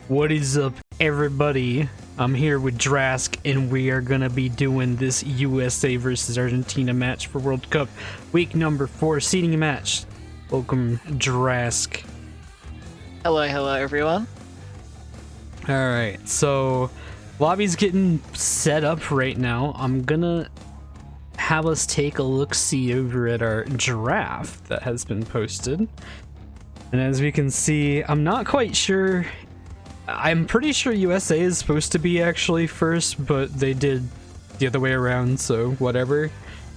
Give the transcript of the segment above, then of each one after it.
What is up, everybody? I'm here with Drask, and we are gonna be doing this USA versus Argentina match for World Cup week number 4 seeding match. Welcome, Drask. Hello everyone. Alright, so lobby's getting set up right now. I'm gonna have us take a look-see over at our draft that has been posted. And as we can see, I'm not quite sure. I'm pretty sure USA is supposed to be actually first, but they did the other way around, so whatever.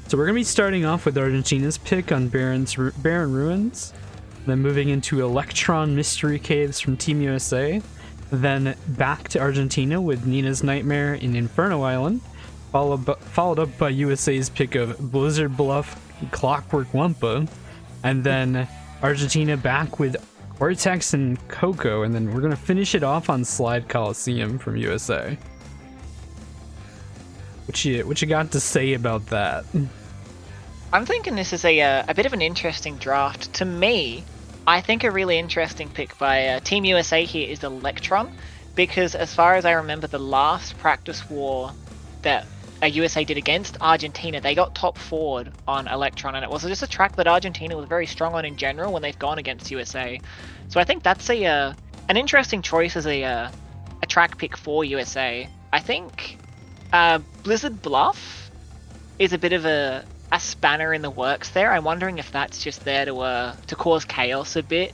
So we're going to be starting off with Argentina's pick on Barren Ruins, then moving into Electron Mystery Caves from Team USA, then back to Argentina with Nina's Nightmare in Inferno Island, followed up by USA's pick of Blizzard Bluff, Clockwork Wampa, and then Argentina back with Cortex and Coco, and then we're gonna finish it off on Slide Coliseum from USA. What you got to say about that? I'm thinking this is a bit of an interesting draft. To me, I think a really interesting pick by Team USA here is Electron, because as far as I remember, the last practice war that USA did against Argentina, they got top forward on Electron, and it was just a track that Argentina was very strong on in general when they've gone against USA. So I think that's an interesting choice as a track pick for USA. I think Blizzard Bluff is a bit of a spanner in the works there. I'm wondering if that's just there to cause chaos a bit.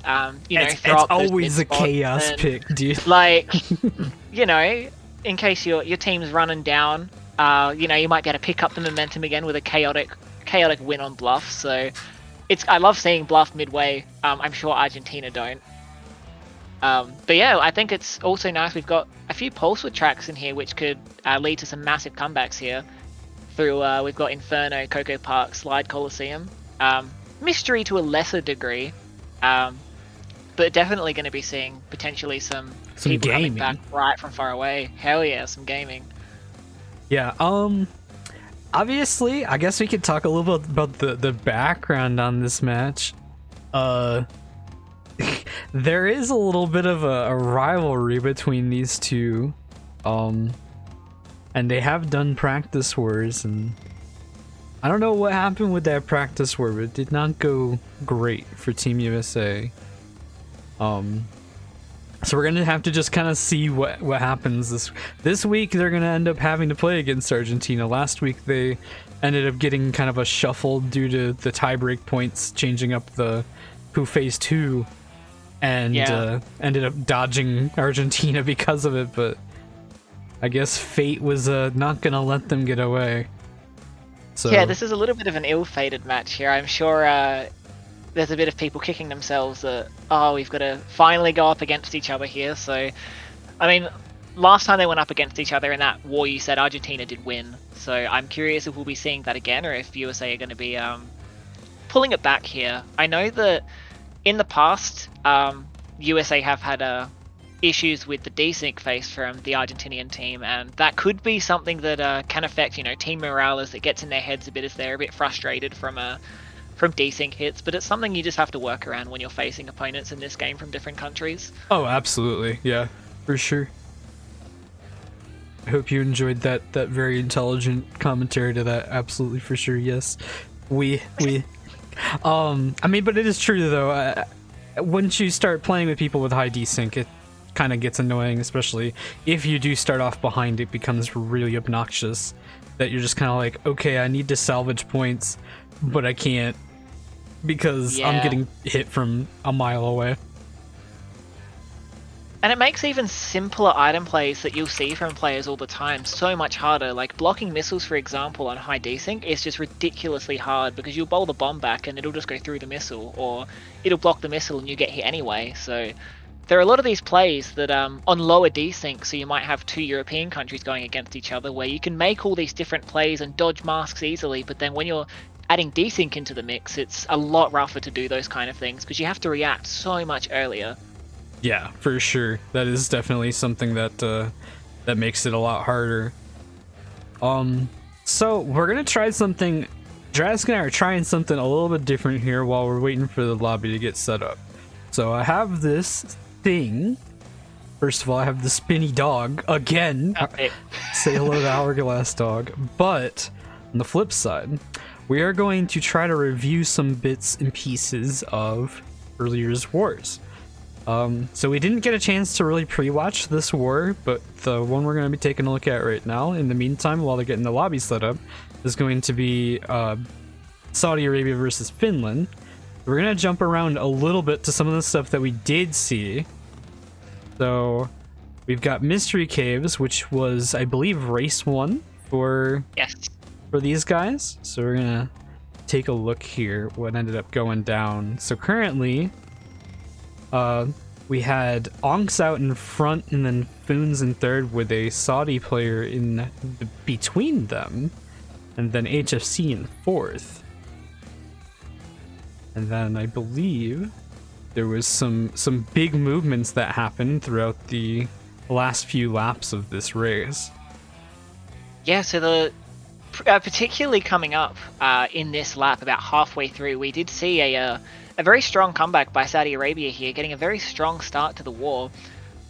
It's always a chaos pick, dude. Like, in case your team's running down. You might be able to pick up the momentum again with a chaotic win on Bluff. So I love seeing Bluff midway. I'm sure Argentina don't. But yeah, I think it's also nice. We've got a few Pulsewood tracks in here, which could lead to some massive comebacks here. We've got Inferno, Coco Park, Slide Coliseum, Mystery to a lesser degree, but definitely going to be seeing potentially some people gaming coming back right from far away. Hell yeah, some gaming. Yeah, obviously, I guess we could talk a little bit about the background on this match. There is a little bit of a rivalry between these two, and they have done practice wars, and I don't know what happened with that practice war, but it did not go great for Team USA. So we're gonna have to just kind of see what happens this week. They're gonna end up having to play against Argentina. Last week they ended up getting kind of a shuffle due to the tiebreak points changing up who faced who, and ended up dodging Argentina because of it. But I guess fate was not gonna let them get away. So yeah, this is a little bit of an ill-fated match here. I'm sure there's a bit of people kicking themselves that, oh, we've got to finally go up against each other here. So, I mean, last time they went up against each other in that war, you said Argentina did win. So I'm curious if we'll be seeing that again, or if USA are going to be pulling it back here. I know that in the past, USA have had issues with the desync phase from the Argentinian team, and that could be something that can affect, team morale as it gets in their heads a bit as they're a bit frustrated from desync hits, but it's something you just have to work around when you're facing opponents in this game from different countries. Oh, absolutely. Yeah, for sure. I hope you enjoyed that very intelligent commentary to that. Absolutely, for sure. Yes. I mean, but it is true though. Once you start playing with people with high desync, it kind of gets annoying, especially if you do start off behind. It becomes really obnoxious that you're just kind of like, okay, I need to salvage points, but I can't, because I'm getting hit from a mile away. And it makes even simpler item plays that you'll see from players all the time so much harder. Like blocking missiles, for example, on high desync is just ridiculously hard, because you'll bowl the bomb back and it'll just go through the missile, or it'll block the missile and you get hit anyway. So there are a lot of these plays that on lower desync, so you might have two European countries going against each other, where you can make all these different plays and dodge masks easily, but then when you're adding desync into the mix, it's a lot rougher to do those kind of things, because you have to react so much earlier. Yeah, for sure. That is definitely something that makes it a lot harder. So we're gonna try something. Drask and I are trying something a little bit different here while we're waiting for the lobby to get set up. So I have this thing First of all, I have the spinny dog again. Okay. Say hello to Hourglass Dog. But on the flip side, we are going to try to review some bits and pieces of earlier's wars. So we didn't get a chance to really pre-watch this war, but the one we're going to be taking a look at right now, in the meantime, while they're getting the lobby set up, is going to be Saudi Arabia versus Finland. We're going to jump around a little bit to some of the stuff that we did see. So we've got Mystery Caves, which was, I believe, race 1 for these guys. So we're going to take a look here what ended up going down. So currently, we had Onks out in front and then Foons in third with a Saudi player in between them, and then HFC in fourth. And then I believe there was some big movements that happened throughout the last few laps of this race. Yeah, so the particularly coming up in this lap, about halfway through, we did see a very strong comeback by Saudi Arabia here, getting a very strong start to the war.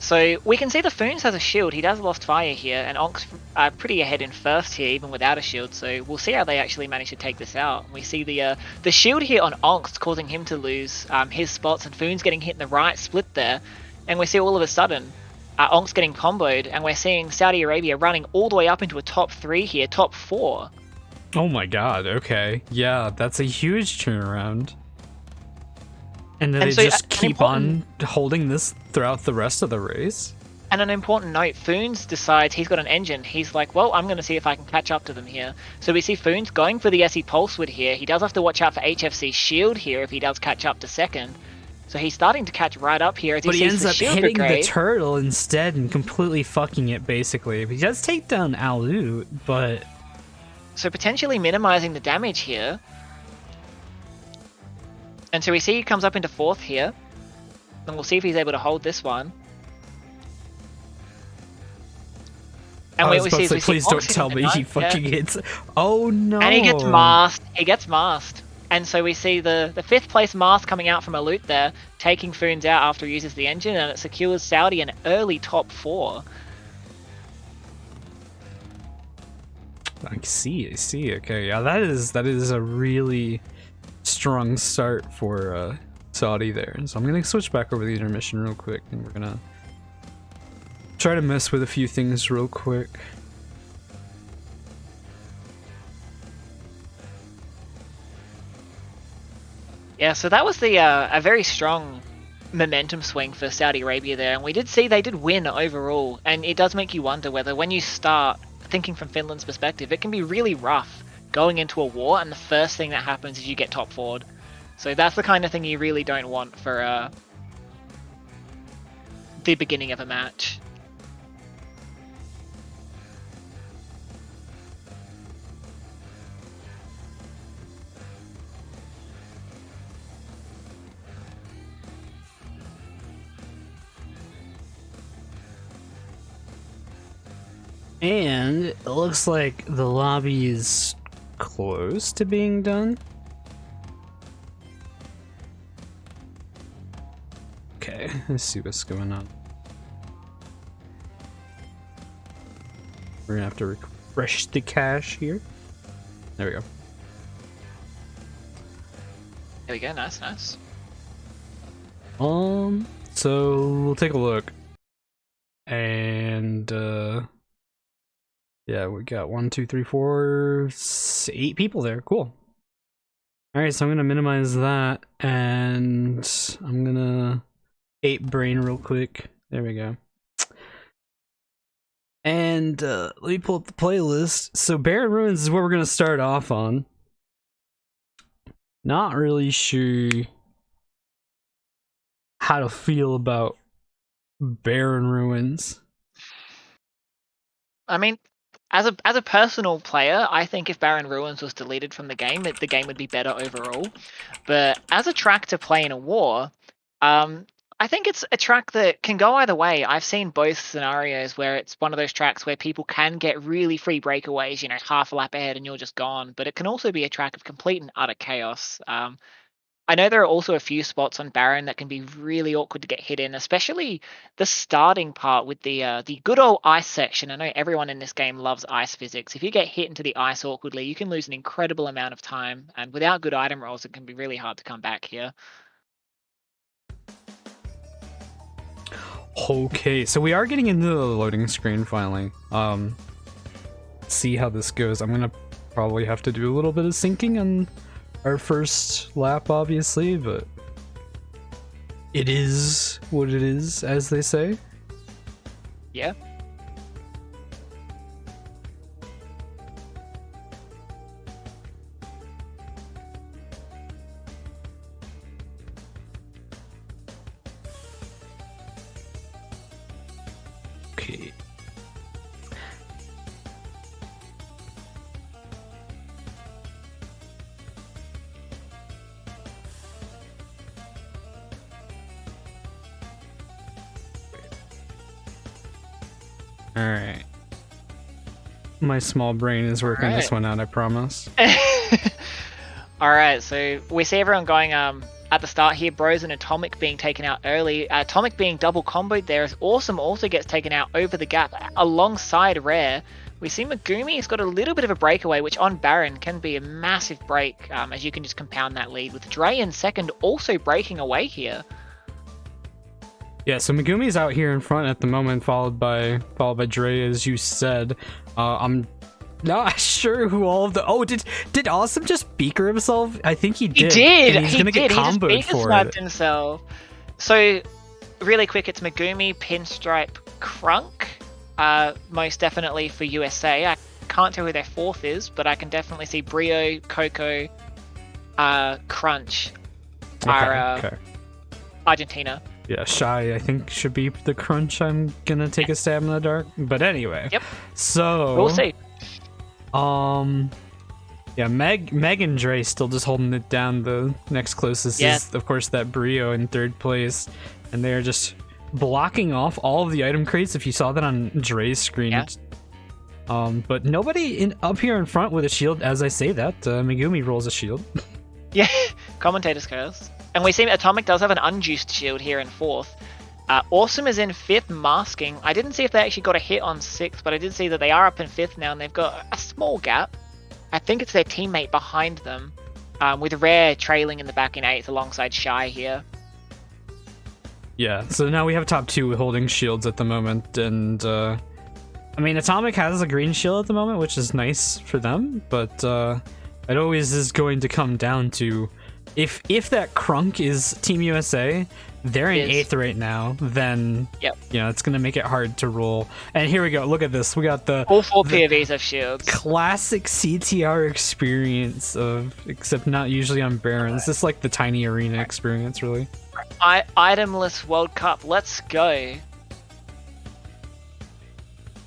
So we can see the Foons has a shield. He does have lost fire here, and Onk's pretty ahead in first here, even without a shield. So we'll see how they actually manage to take this out. We see the shield here on Onk's causing him to lose his spots, and Foons getting hit in the right split there. And we see all of a sudden Onk's getting comboed, and we're seeing Saudi Arabia running all the way up into a top 3 here, top 4. Oh my god, okay. Yeah, that's a huge turnaround. And then they so just keep on holding this throughout the rest of the race. And an important note, Foons decides he's got an engine. He's like, well, I'm going to see if I can catch up to them here. So we see Foons going for the SE Pulsewood here. He does have to watch out for HFC's shield here if he does catch up to second. So he's starting to catch right up here as but he sees ends up shield hitting brigade. the turtle instead and completely fucking it, basically. He does take down Alut, but... So potentially minimizing the damage here. And so we see he comes up into fourth here. And we'll see if he's able to hold this one. And I was we about see, to say, we please see don't Ox tell hitting me the he ninth, fucking hits... Oh no! And he gets masked. He gets masked. And so we see the 5th place mask coming out from Alut there, taking Foons out after he uses the engine, and it secures Saudi an early top 4. I see. Okay, yeah, that is a really strong start for Saudi there. So I'm gonna switch back over the intermission real quick, and we're gonna try to mess with a few things real quick. Yeah, so that was the a very strong momentum swing for Saudi Arabia there, and we did see they did win overall, and it does make you wonder whether when you start thinking from Finland's perspective, it can be really rough going into a war, and the first thing that happens is you get top forward. So that's the kind of thing you really don't want for the beginning of a match. And it looks like the lobby is close to being done. Okay, let's see what's going on. We're gonna have to refresh the cache here. There we go. There we go, nice. So we'll take a look. And yeah, we got 1, 2, 3, 4, 8 people there. Cool. Alright, so I'm gonna minimize that, and I'm gonna ape brain real quick. There we go. And let me pull up the playlist. So Barren Ruins is what we're gonna start off on. Not really sure how to feel about Barren Ruins. I mean, as a personal player, I think if Barren Ruins was deleted from the game would be better overall. But as a track to play in a war, I think it's a track that can go either way. I've seen both scenarios where it's one of those tracks where people can get really free breakaways, half a lap ahead and you're just gone. But it can also be a track of complete and utter chaos. I know there are also a few spots on Baron that can be really awkward to get hit in, especially the starting part with the good old ice section. I know everyone in this game loves ice physics. If you get hit into the ice awkwardly, you can lose an incredible amount of time, and without good item rolls, it can be really hard to come back here. Okay, so we are getting into the loading screen finally. See how this goes. I'm gonna probably have to do a little bit of syncing on our first lap, obviously, but it is what it is, as they say. Yeah. Okay. Alright. My small brain is working this one out, I promise. Alright, so we see everyone going at the start here. Bros and Atomic being taken out early. Atomic being double comboed there as Awesome also gets taken out over the gap alongside Rare. We see Megumi's got a little bit of a breakaway, which on Baron can be a massive break, as you can just compound that lead, with Dre in second also breaking away here. Yeah, so Megumi's out here in front at the moment, followed by Dre, as you said. I'm not sure who all of the... Oh, did Awesome just beaker himself? I think he did. He did! And he's gonna get comboed he just for beaker it. himself. So, really quick, it's Megumi, Pinstripe, Crunk. Most definitely for USA. I can't tell who their fourth is, but I can definitely see Brio, Coco, Crunch are Argentina. Yeah, Shy, I think, should be the Crunch. I'm gonna take a stab in the dark. But anyway. Yep. So... We'll see. Yeah, Meg and Dre still just holding it down. The next closest is, of course, that Brio in third place. And they're just blocking off all of the item crates, if you saw that on Dre's screen. Yeah. But nobody up here in front with a shield. As I say that, Megumi rolls a shield. Yeah, Commentator's curse. And we see Atomic does have an unjuiced shield here in fourth. Awesome is in fifth, masking. I didn't see if they actually got a hit on sixth, but I did see that they are up in fifth now, and they've got a small gap. I think it's their teammate behind them, with Rare trailing in the back in eighth alongside Shy here. Yeah, so now we have top two holding shields at the moment, and I mean, Atomic has a green shield at the moment, which is nice for them, but it always is going to come down to if that Crunk is Team USA, they're in eighth right now, then you know, it's gonna make it hard to roll. And here we go, look at this, we got all four POVs have shields. Classic CTR experience of, except not usually on Barons. This is like the tiny arena experience, really. Itemless World Cup, let's go.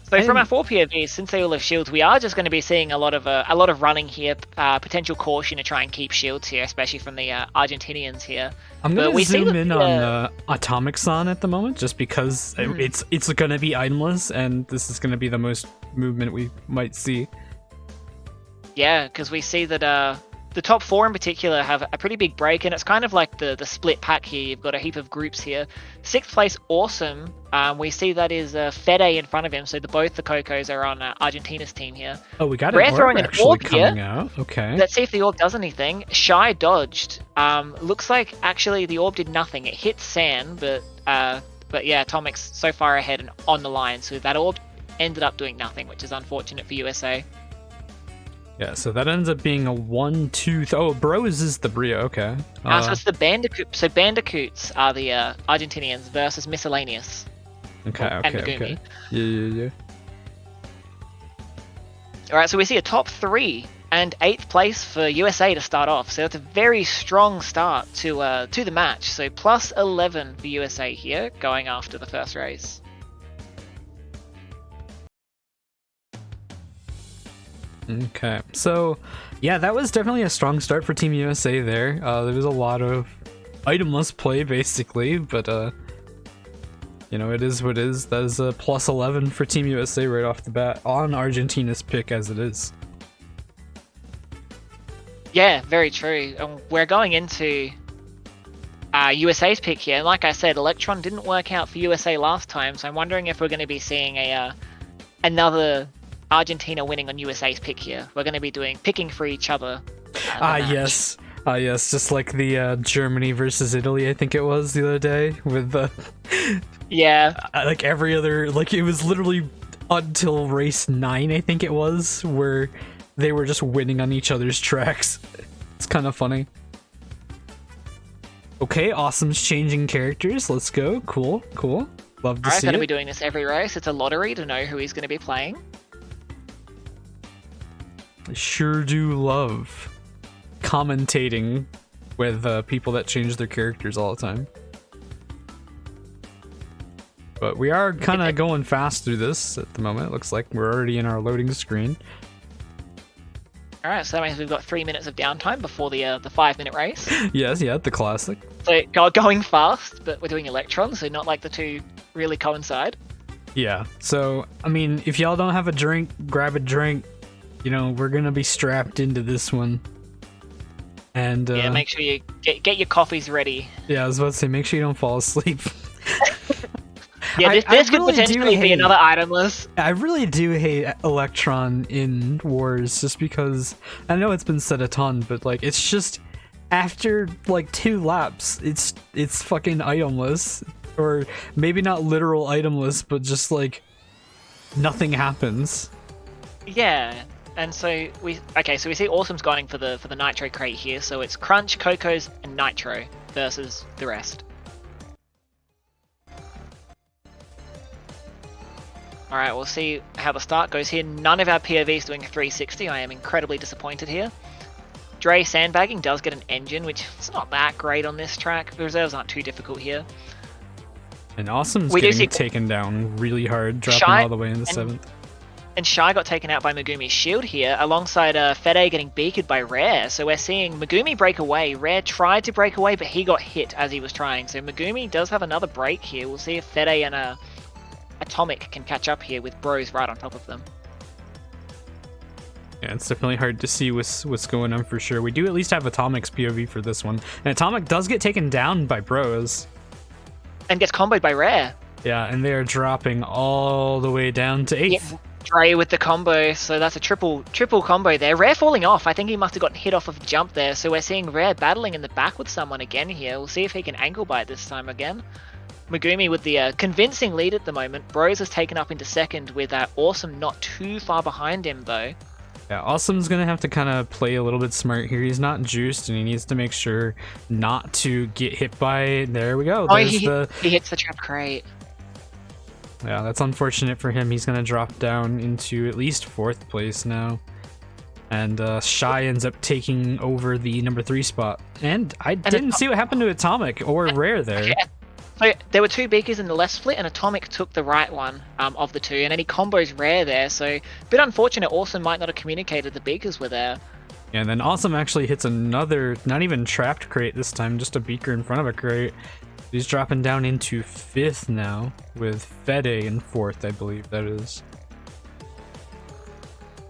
So from our 4 POVs, since they all have shields, we are just going to be seeing a lot of running here, potential caution to try and keep shields here, especially from the Argentinians here. I'm going to zoom in on Atomic-san at the moment, just because it's going to be itemless, and this is going to be the most movement we might see. Yeah, because we see that the top 4 in particular have a pretty big break, and it's kind of like the split pack here. You've got a heap of groups here. 6th place, Awesome. We see that is Fede in front of him, so both the Cocos are on Argentina's team here. Oh, we got Rare an throwing orb an actually orb coming here. out. Okay. Let's see if the orb does anything. Shy dodged. Looks like actually the orb did nothing. It hit sand, but yeah, Atomic's so far ahead and on the line, so that orb ended up doing nothing, which is unfortunate for USA. Yeah, so that ends up being a 1-2. Oh, Bros is the Brio. Okay. So it's the Bandicoot. So Bandicoots are the Argentinians versus Miscellaneous. Okay. And Megumi. Yeah. All right, so we see a top 3 and 8th place for USA to start off. So that's a very strong start to the match. So plus 11 for USA here, going after the first race. Okay, so yeah, that was definitely a strong start for Team USA there. There was a lot of itemless play basically, but you know, it is what it is. That is a plus 11 for Team USA right off the bat on Argentina's pick as it is. Yeah, very true. And we're going into USA's pick here. And like I said, Electron didn't work out for USA last time, so I'm wondering if we're going to be seeing another Argentina winning on USA's pick here. We're going to be picking for each other. Yes. Yes, just like the Germany versus Italy, I think it was the other day with the yeah, like every other, like it was literally until race 9, I think it was, where they were just winning on each other's tracks. It's kind of funny. Okay, Awesome's changing characters. Let's go. Cool. Love to see it. I'm going to be doing this every race. It's a lottery to know who he's going to be playing. I sure do love commentating with people that change their characters all the time. But we are kind of going fast through this at the moment. It looks like we're already in our loading screen. Alright, so that means we've got 3 minutes of downtime before the 5-minute race. Yes, yeah, the classic. So going fast, but we're doing Electron, so not like the two really coincide. Yeah, so, I mean, if y'all don't have a drink, grab a drink. You know, we're gonna be strapped into this one. And yeah, make sure you get your coffees ready. Yeah, I was about to say, make sure you don't fall asleep. Yeah, this could potentially be another item list. I really do hate Electron in Wars, just because I know it's been said a ton, but like it's just after like 2 laps, it's fucking itemless, or maybe not literal itemless, but just like nothing happens. Yeah. And so we see Awesome's going for the Nitro crate here, so it's Crunch, Coco's, and Nitro versus the rest. Alright, we'll see how the start goes here. None of our POVs doing a 360. I am incredibly disappointed here. Dre sandbagging does get an engine, which is not that great on this track. The reserves aren't too difficult here. And Awesome's getting taken down really hard, dropping all the way in the 7th. And Shy got taken out by Megumi's shield here, alongside Fede getting beaked by Rare. So we're seeing Megumi break away. Rare tried to break away, but he got hit as he was trying. So Megumi does have another break here. We'll see if Fede and Atomic can catch up here with Bros right on top of them. Yeah, it's definitely hard to see what's going on for sure. We do at least have Atomic's POV for this one. And Atomic does get taken down by Bros. And gets comboed by Rare. Yeah, and they are dropping all the way down to 8th. Yeah. Dre with the combo, so that's a triple combo there. Rare falling off. I think he must have gotten hit off of the jump there. So we're seeing Rare battling in the back with someone again here. We'll see if he can angle bite this time again. Megumi with the convincing lead at the moment. Bros is taken up into 2nd with Awesome not too far behind him though. Yeah, Awesome's gonna have to kind of play a little bit smart here. He's not juiced, and he needs to make sure not to get hit by. There we go. He hits the trap crate. Yeah, that's unfortunate for him. He's gonna drop down into at least 4th place now. And Shy ends up taking over the number 3 spot. And I didn't see what happened to Atomic or Rare there. Okay. So there were 2 beakers in the left split, and Atomic took the right one of the 2, and then he combos Rare there. So a bit unfortunate. Awesome might not have communicated the beakers were there. Yeah, and then Awesome actually hits another, not even trapped crate this time, just a beaker in front of a crate. He's dropping down into 5th now, with Fede in 4th, I believe that is.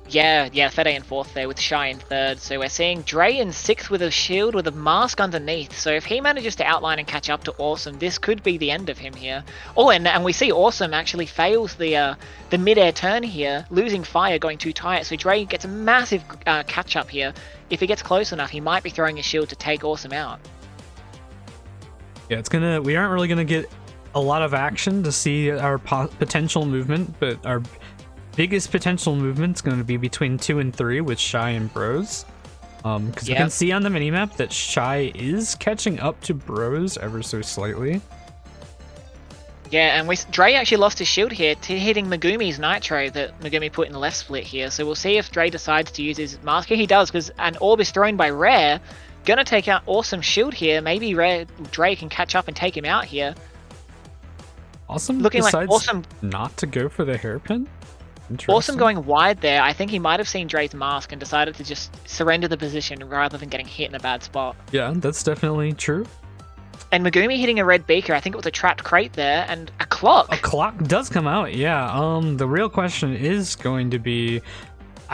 Yeah, Fede in 4th there, with Shy in 3rd. So we're seeing Dre in 6th with a shield with a mask underneath. So if he manages to outline and catch up to Awesome, this could be the end of him here. Oh, and we see Awesome actually fails the mid-air turn here, losing fire, going too tight. So Dre gets a massive catch-up here. If he gets close enough, he might be throwing his shield to take Awesome out. Yeah, we aren't really gonna get a lot of action to see our potential movement, but our biggest potential movement's gonna be between 2 and 3 with Shy and Bros. Because you can see on the minimap that Shy is catching up to Bros ever so slightly. Yeah, and Dre actually lost his shield here to hitting Megumi's Nitro that Megumi put in the left split here. So we'll see if Dre decides to use his mask here. He does, because an orb is thrown by Rare. Gonna take out Awesome shield here. Maybe Dre can catch up and take him out here. Awesome looking decides like Awesome not to go for the hairpin. Awesome going wide there. I think he might have seen Dre's mask and decided to just surrender the position rather than getting hit in a bad spot. Yeah, that's definitely true. And Megumi hitting a red beaker. I think it was a trapped crate there, and a clock. A clock does come out, yeah. The real question is going to be,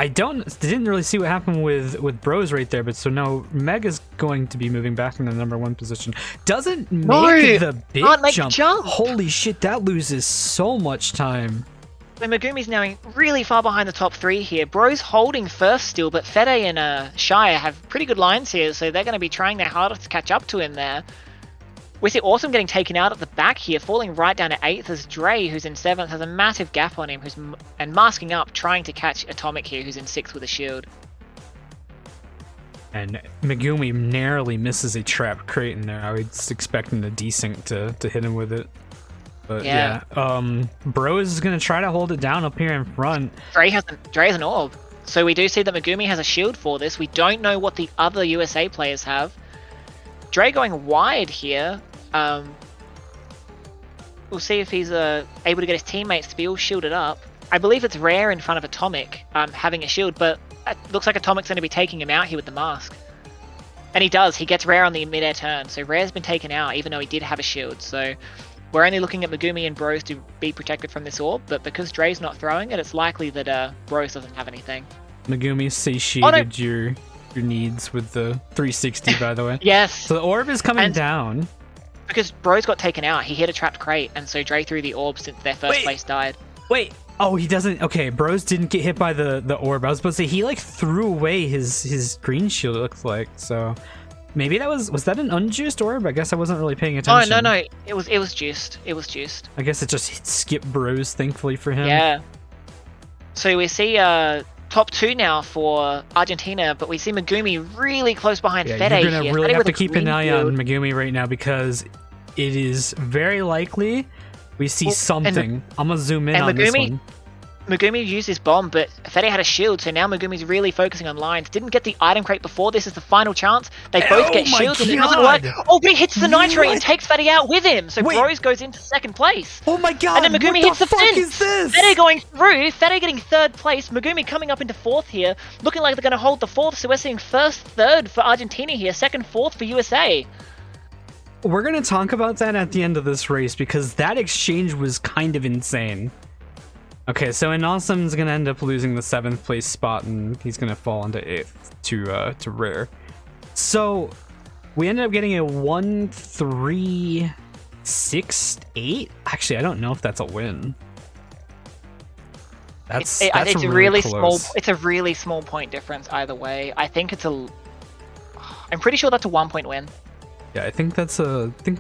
didn't really see what happened with Bros right there, but so now Meg is going to be moving back in the #1 position. Doesn't make the big jump. Holy shit, that loses so much time. So Megumi's now really far behind the top 3 here. Bro's holding first still, but Fede and Shire have pretty good lines here, so they're going to be trying their hardest to catch up to him there. We see Awesome getting taken out at the back here, falling right down to 8th as Dre, who's in 7th, has a massive gap on him, and masking up, trying to catch Atomic here, who's in 6th with a shield. And Megumi narrowly misses a trap crate in there. I was expecting the desync to hit him with it. But yeah, Bro is going to try to hold it down up here in front. Dre has an orb. So we do see that Megumi has a shield for this. We don't know what the other USA players have. Dre going wide here. We'll see if he's able to get his teammates to be all shielded up. I believe it's Rare in front of Atomic having a shield, but it looks like Atomic's going to be taking him out here with the mask. And he does. He gets Rare on the mid-air turn. So Rare's been taken out, even though he did have a shield. So we're only looking at Megumi and Bros to be protected from this orb, but because Dre's not throwing it, it's likely that Bros doesn't have anything. Megumi satiated your needs with the 360, by the way. Yes. So the orb is coming down. Because Bros got taken out, he hit a trapped crate, and so Dre threw the orb since their first place died. Wait. Oh, he doesn't. Okay, Bros didn't get hit by the orb. I was supposed to say he like threw away his green shield. It looks like so. Maybe that was that an unjuiced orb? I guess I wasn't really paying attention. Oh no, it was juiced. It was juiced. I guess it just skipped Bros, thankfully for him. Yeah. So we see top 2 now for Argentina, but we see Megumi really close behind Fede here. You're gonna really have to keep an eye on Megumi right now because it is very likely we see something. I'm gonna zoom in on this one. Megumi used his bomb, but Fede had a shield, so now Megumi's really focusing on lines. Didn't get the item crate before. This is the final chance. They both get shields, and it doesn't work. Oh, but he hits the nitro and takes Fede out with him. So Bros goes into 2nd place. Oh my god! And then Megumi hits the fence. Is this? Fede going through. Fede getting 3rd place. Megumi coming up into 4th here, looking like they're going to hold the 4th. So we're seeing 1st, 3rd for Argentina here, 2nd, 4th for USA. We're gonna talk about that at the end of this race because that exchange was kind of insane. Okay, so Awesome's gonna end up losing the 7th place spot, and he's gonna fall into 8th to Rare. So we ended up getting a 1-3-6-8. Actually, I don't know if that's a win. That's it's really small. It's a really small point difference either way. I think I'm pretty sure that's a 1-point win. Yeah, I think that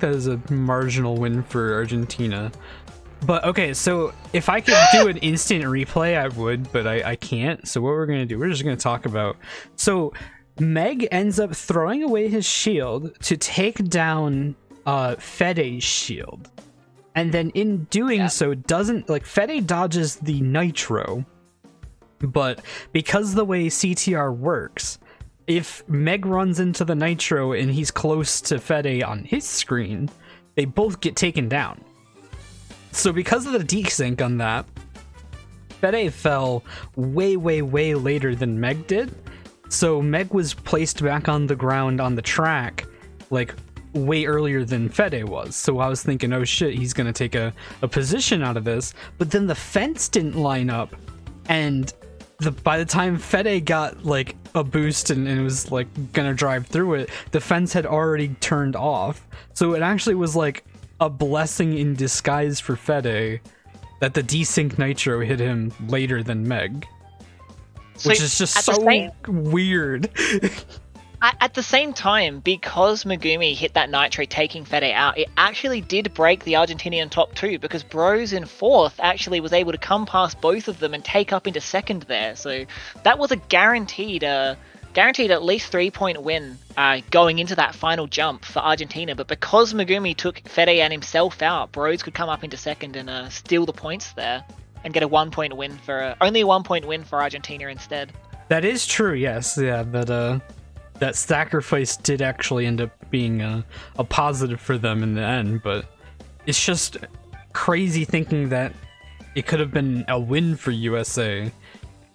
is a marginal win for Argentina. But okay, so if I could do an instant replay, I would, but I can't. So what we're gonna do, we're just gonna talk about. So Meg ends up throwing away his shield to take down Fede's shield, and then in doing so doesn't Fede dodges the nitro, but because the way CTR works, if Meg runs into the nitro and he's close to Fede on his screen, they both get taken down. So because of the desync on that, Fede fell way later than Meg did. So Meg was placed back on the ground on the track like way earlier than Fede was. So I was thinking, oh shit, he's gonna take a position out of this. But then the fence didn't line up, and by the time Fede got like a boost and was like gonna drive through it, the fence had already turned off. So it actually was like a blessing in disguise for Fede that the desync nitro hit him later than Meg, which is just so weird. At the same time, because Megumi hit that nitro taking Fede out, it actually did break the Argentinian top 2 because Bros in 4th actually was able to come past both of them and take up into 2nd there. So that was a guaranteed at least 3-point win going into that final jump for Argentina. But because Megumi took Fede and himself out, Bros could come up into 2nd and steal the points there and get a 1-point win for only a 1-point win for Argentina instead. That is true, yes. Yeah, that sacrifice did actually end up being a positive for them in the end, but it's just crazy thinking that it could have been a win for USA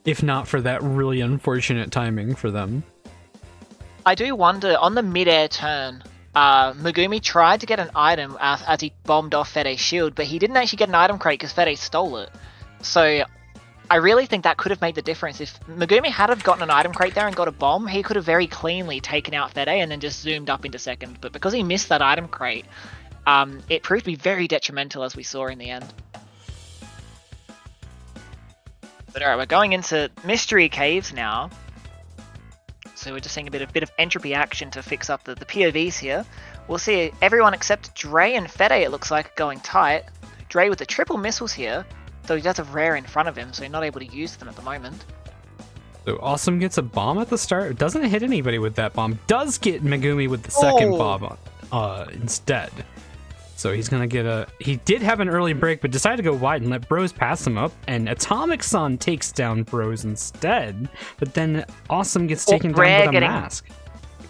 if not for that really unfortunate timing for them. I do wonder, on the mid-air turn, Megumi tried to get an item as he bombed off Fede's shield, but he didn't actually get an item crate because Fede stole it. So I really think that could have made the difference. If Megumi had have gotten an item crate there and got a bomb, he could have very cleanly taken out Fede and then just zoomed up into second. But because he missed that item crate, it proved to be very detrimental, as we saw in the end. But alright, we're going into Mystery Caves now. So we're just seeing a bit of entropy action to fix up the POVs here. We'll see everyone except Dre and Fede, it looks like, going tight. Dre with the triple missiles here, though he does have Rare in front of him, so he's not able to use them at the moment. So Awesome gets a bomb at the start. Doesn't hit anybody with that bomb. Does get Megumi with the second bomb instead. So he's gonna get a... He did have an early break, but decided to go wide and let Bros pass him up. And Atomic-san takes down Bros instead. But then Awesome gets taken down with a mask.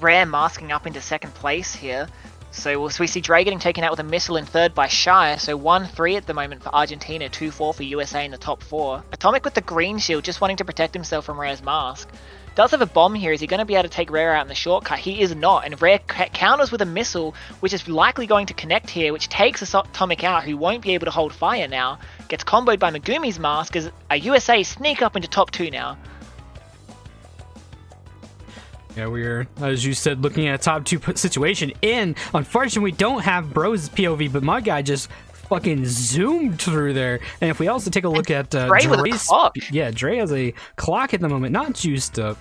Rare masking up into second place here. So we see Dre getting taken out with a missile in third by Shy. So 1-3 at the moment for Argentina, 2-4 for USA in the top 4. Atomic with the green shield, just wanting to protect himself from Rare's mask. Does have a bomb here. Is he going to be able to take Rare out in the shortcut? He is not. And Rare counters with a missile, which is likely going to connect here, which takes Atomic out, who won't be able to hold fire now. Gets comboed by Megumi's mask as a USA sneak up into top 2 now. Yeah, we're, as you said, looking at a top 2 situation. And unfortunately, we don't have Bros' POV, but my guy just fucking zoomed through there. And if we also take a look at Dre with a clock. Yeah, Dre has a clock at the moment, not juiced up.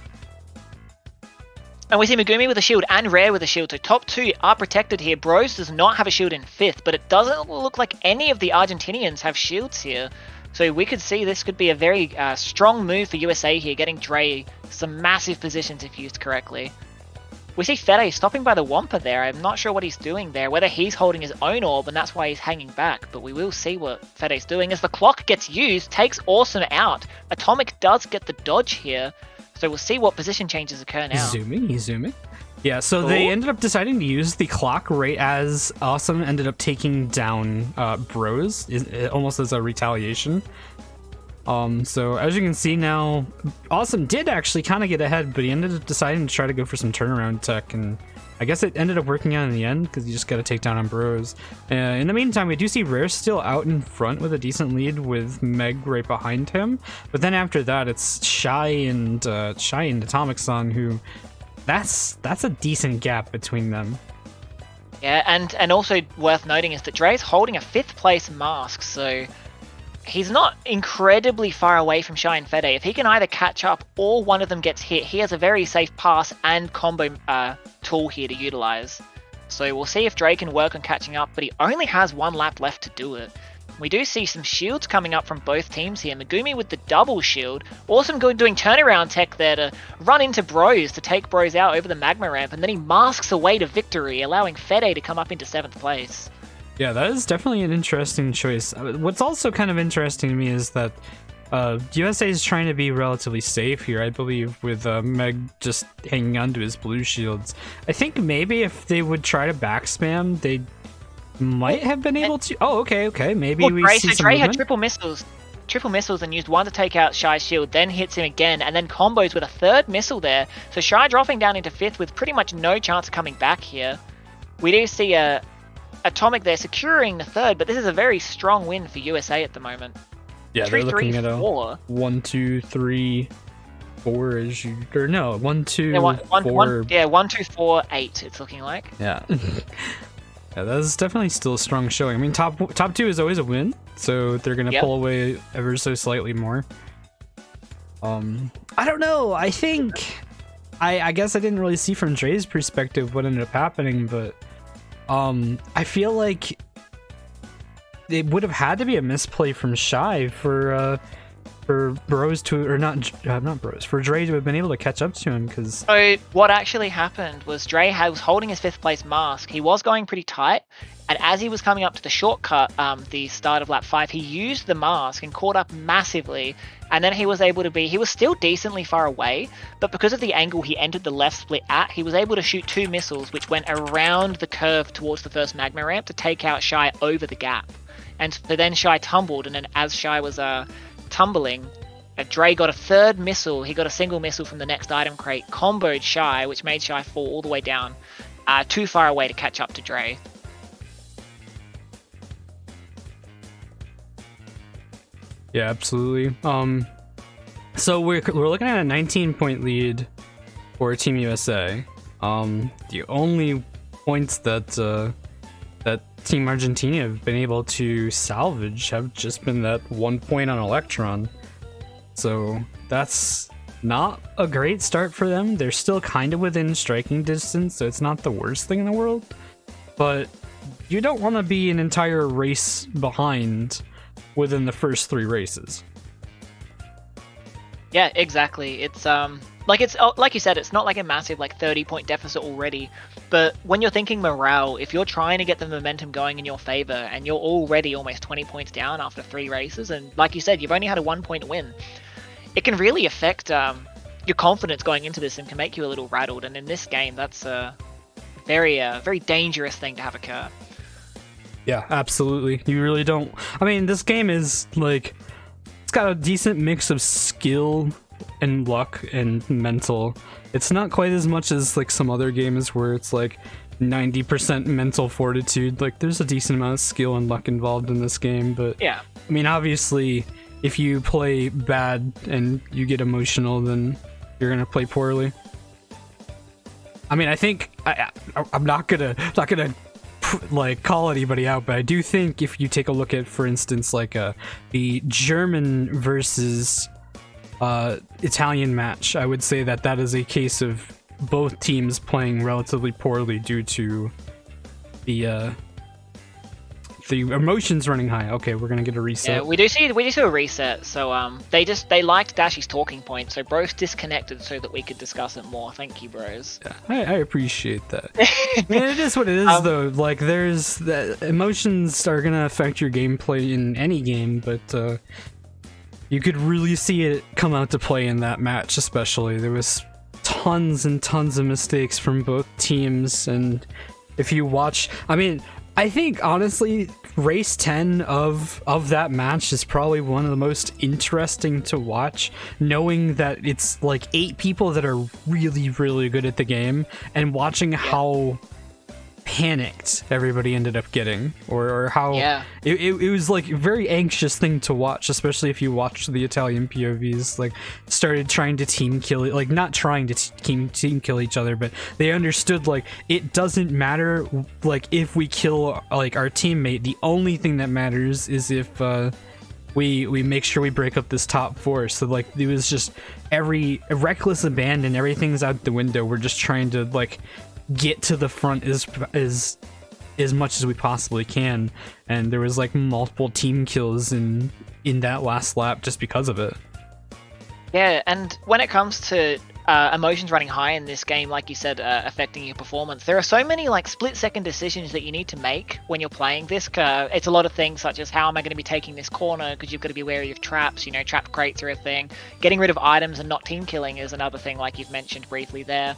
And we see Megumi with a shield and Rare with a shield. So top 2 are protected here. Bros does not have a shield in 5th, but it doesn't look like any of the Argentinians have shields here. So we could see this could be a very strong move for USA here, getting Dre some massive positions if used correctly. We see Fede stopping by the Wampa there. I'm not sure what he's doing there, whether he's holding his own orb and that's why he's hanging back, but we will see what Fede's doing. As the clock gets used, takes Awesome out. Atomic does get the dodge here, so we'll see what position changes occur now. He's zooming. Yeah, so they ended up deciding to use the clock right as Awesome ended up taking down Bros, almost as a retaliation. So as you can see now, Awesome did actually kind of get ahead, but he ended up deciding to try to go for some turnaround tech, and I guess it ended up working out in the end because you just got to take down on Bros. In the meantime, we do see Rare still out in front with a decent lead with Meg right behind him, but then after that, it's Shy and Atomic-san who. That's a decent gap between them. Yeah, and also worth noting is that Dre's holding a 5th place mask, so he's not incredibly far away from Shy and Fede. If he can either catch up or one of them gets hit, he has a very safe pass and combo tool here to utilize. So we'll see if Dre can work on catching up, but he only has 1 lap left to do it. We do see some shields coming up from both teams here. Megumi with the double shield. Awesome doing turnaround tech there to run into Bros to take Bros out over the magma ramp, and then he masks away to victory, allowing Fede to come up into 7th place. Yeah, that is definitely an interesting choice. What's also kind of interesting to me is that USA is trying to be relatively safe here, I believe, with Meg just hanging onto his blue shields. I think maybe if they would try to back spam, they might have been able to. Oh, okay. Maybe we see some Dre movement. had triple missiles and used 1 to take out Shy's shield, then hits him again, and then combos with a 3rd missile there. So Shy dropping down into 5th with pretty much no chance of coming back here. We do see Atomic there securing the 3rd, but this is a very strong win for USA at the moment. Yeah, they're looking at a 1, 2, 3, 4 as you, or no, 1, 2, 4. Yeah, 1, 2, 4, 8. It's looking like. Yeah. Yeah, that's definitely still a strong showing. I mean, top 2 is always a win, so they're gonna pull away ever so slightly more. I don't know. I think I guess I didn't really see from Dre's perspective what ended up happening, but I feel like it would have had to be a misplay from Shy for Bros to, or not Bros, for Dre to have been able to catch up to him, because... So what actually happened was Dre was holding his 5th place mask. He was going pretty tight, and as he was coming up to the shortcut, the start of lap 5, he used the mask and caught up massively, and then he was still decently far away, but because of the angle he entered the left split at, he was able to shoot 2 missiles which went around the curve towards the first magma ramp to take out Shy over the gap. And so then Shy tumbled, and then as Shy was tumbling, Dre got a 3rd missile. He got a single missile from the next item crate, comboed Shy, which made Shy fall all the way down, too far away to catch up to Dre. Yeah, absolutely. So we're looking at a 19-point lead for Team USA. The only points that that Team Argentina have been able to salvage have just been that 1 point on Electron. So that's not a great start for them. They're still kind of within striking distance, so it's not the worst thing in the world. But you don't want to be an entire race behind within the first 3 races. Yeah, exactly. It's like you said, it's not like a massive 30-point deficit already. But when you're thinking morale, if you're trying to get the momentum going in your favor and you're already almost 20 points down after 3 races, and like you said, you've only had a 1-point win, it can really affect your confidence going into this and can make you a little rattled. And in this game, that's a very dangerous thing to have occur. Yeah, absolutely. You really don't. I mean, this game is like, it's got a decent mix of skill and luck and mental. It's not quite as much as like some other games where it's like 90% mental fortitude. Like, there's a decent amount of skill and luck involved in this game, but yeah, I mean, obviously, if you play bad and you get emotional, then you're gonna play poorly. I mean, I think I'm not gonna like call anybody out, but I do think if you take a look at, for instance, like the German versus Italian match, I would say that is a case of both teams playing relatively poorly due to the emotions running high. Okay, we're gonna get a reset. Yeah, we do see a reset. So they liked Dashy's talking point, so bros disconnected so that we could discuss it more. Thank you, bros. Yeah, I appreciate that. I mean, it is what it is, though. Like, there's the emotions are gonna affect your gameplay in any game, but you could really see it come out to play in that match. Especially, there was tons and tons of mistakes from both teams, and if you watch, I mean, I think honestly, race 10 of that match is probably one of the most interesting to watch, knowing that it's like 8 people that are really, really good at the game, and watching how panicked everybody ended up getting, or how it was like a very anxious thing to watch, especially if you watch the Italian POVs, like started trying to team kill it, like not trying to team kill each other, but they understood like it doesn't matter like if we kill like our teammate, the only thing that matters is if we make sure we break up this top 4. So like it was just every reckless abandon, everything's out the window. We're just trying to like get to the front as much as we possibly can, and there was like multiple team kills in that last lap just because of it. Yeah, and when it comes to emotions running high in this game, like you said, affecting your performance, there are so many like split-second decisions that you need to make when you're playing this. It's a lot of things such as, how am I going to be taking this corner, because you've got to be wary of traps, trap crates are a thing. Getting rid of items and not team killing is another thing, like you've mentioned briefly there.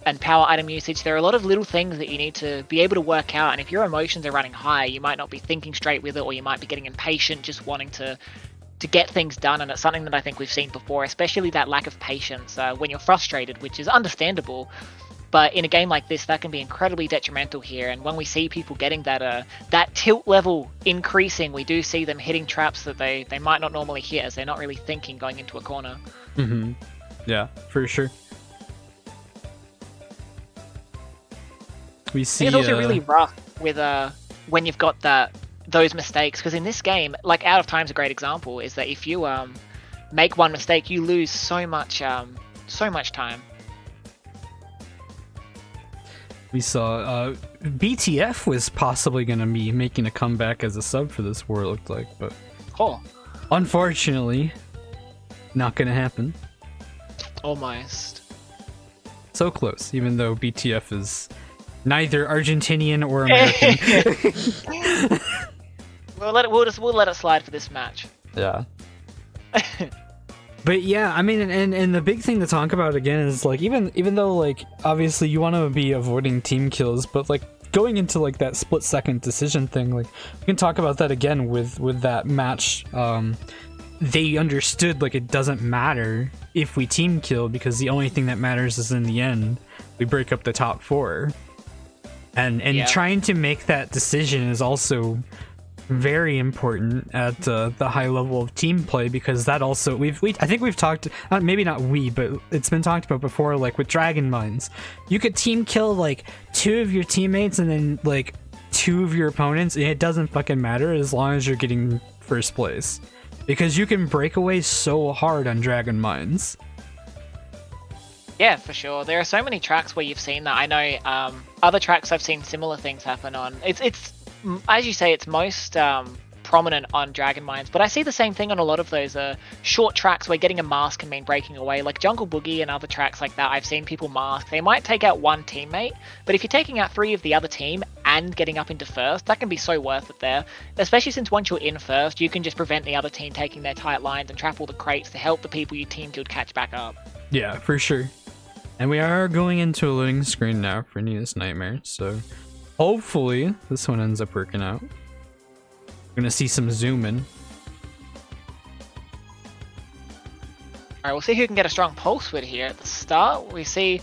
And power item usage. There are a lot of little things that you need to be able to work out, and if your emotions are running high, you might not be thinking straight with it, or you might be getting impatient, just wanting to get things done. And it's something that I think we've seen before, especially that lack of patience when you're frustrated, which is understandable. But in a game like this, that can be incredibly detrimental here. And when we see people getting that tilt level increasing, we do see them hitting traps that they might not normally hit, as they're not really thinking going into a corner. Mm-hmm. Yeah, for sure. We see, it's also really rough with when you've got those mistakes, because in this game, like out of time's a great example, is that if you make one mistake, you lose so much time. We saw BTF was possibly going to be making a comeback as a sub for this war, it looked like, but unfortunately, not going to happen. Almost. So close, even though BTF is neither Argentinian or American. We'll let it slide for this match. Yeah. But yeah, I mean, and the big thing to talk about again is like, even though like obviously you want to be avoiding team kills, but like going into like that split-second decision thing, like we can talk about that again with that match. They understood like it doesn't matter if we team kill, because the only thing that matters is in the end we break up the top 4. And trying to make that decision is also very important at the high level of team play, because that also I think we've talked, maybe not we, but it's been talked about before, like with Dragon Mines, you could team kill like 2 of your teammates and then like 2 of your opponents, and it doesn't fucking matter as long as you're getting first place, because you can break away so hard on Dragon Mines. Yeah, for sure. There are so many tracks where you've seen that. I know other tracks I've seen similar things happen on. It's as you say, it's most prominent on Dragon Mines, but I see the same thing on a lot of those short tracks where getting a mask can mean breaking away, like Jungle Boogie and other tracks like that. I've seen people mask. They might take out 1 teammate, but if you're taking out 3 of the other team and getting up into first, that can be so worth it there, especially since once you're in first, you can just prevent the other team taking their tight lines and trap all the crates to help the people you team killed catch back up. Yeah, for sure. And we are going into a loading screen now for Nia's Nightmare, so hopefully this one ends up working out. We're gonna see some zooming. Alright, we'll see who can get a strong pulse with here. At the start, we see...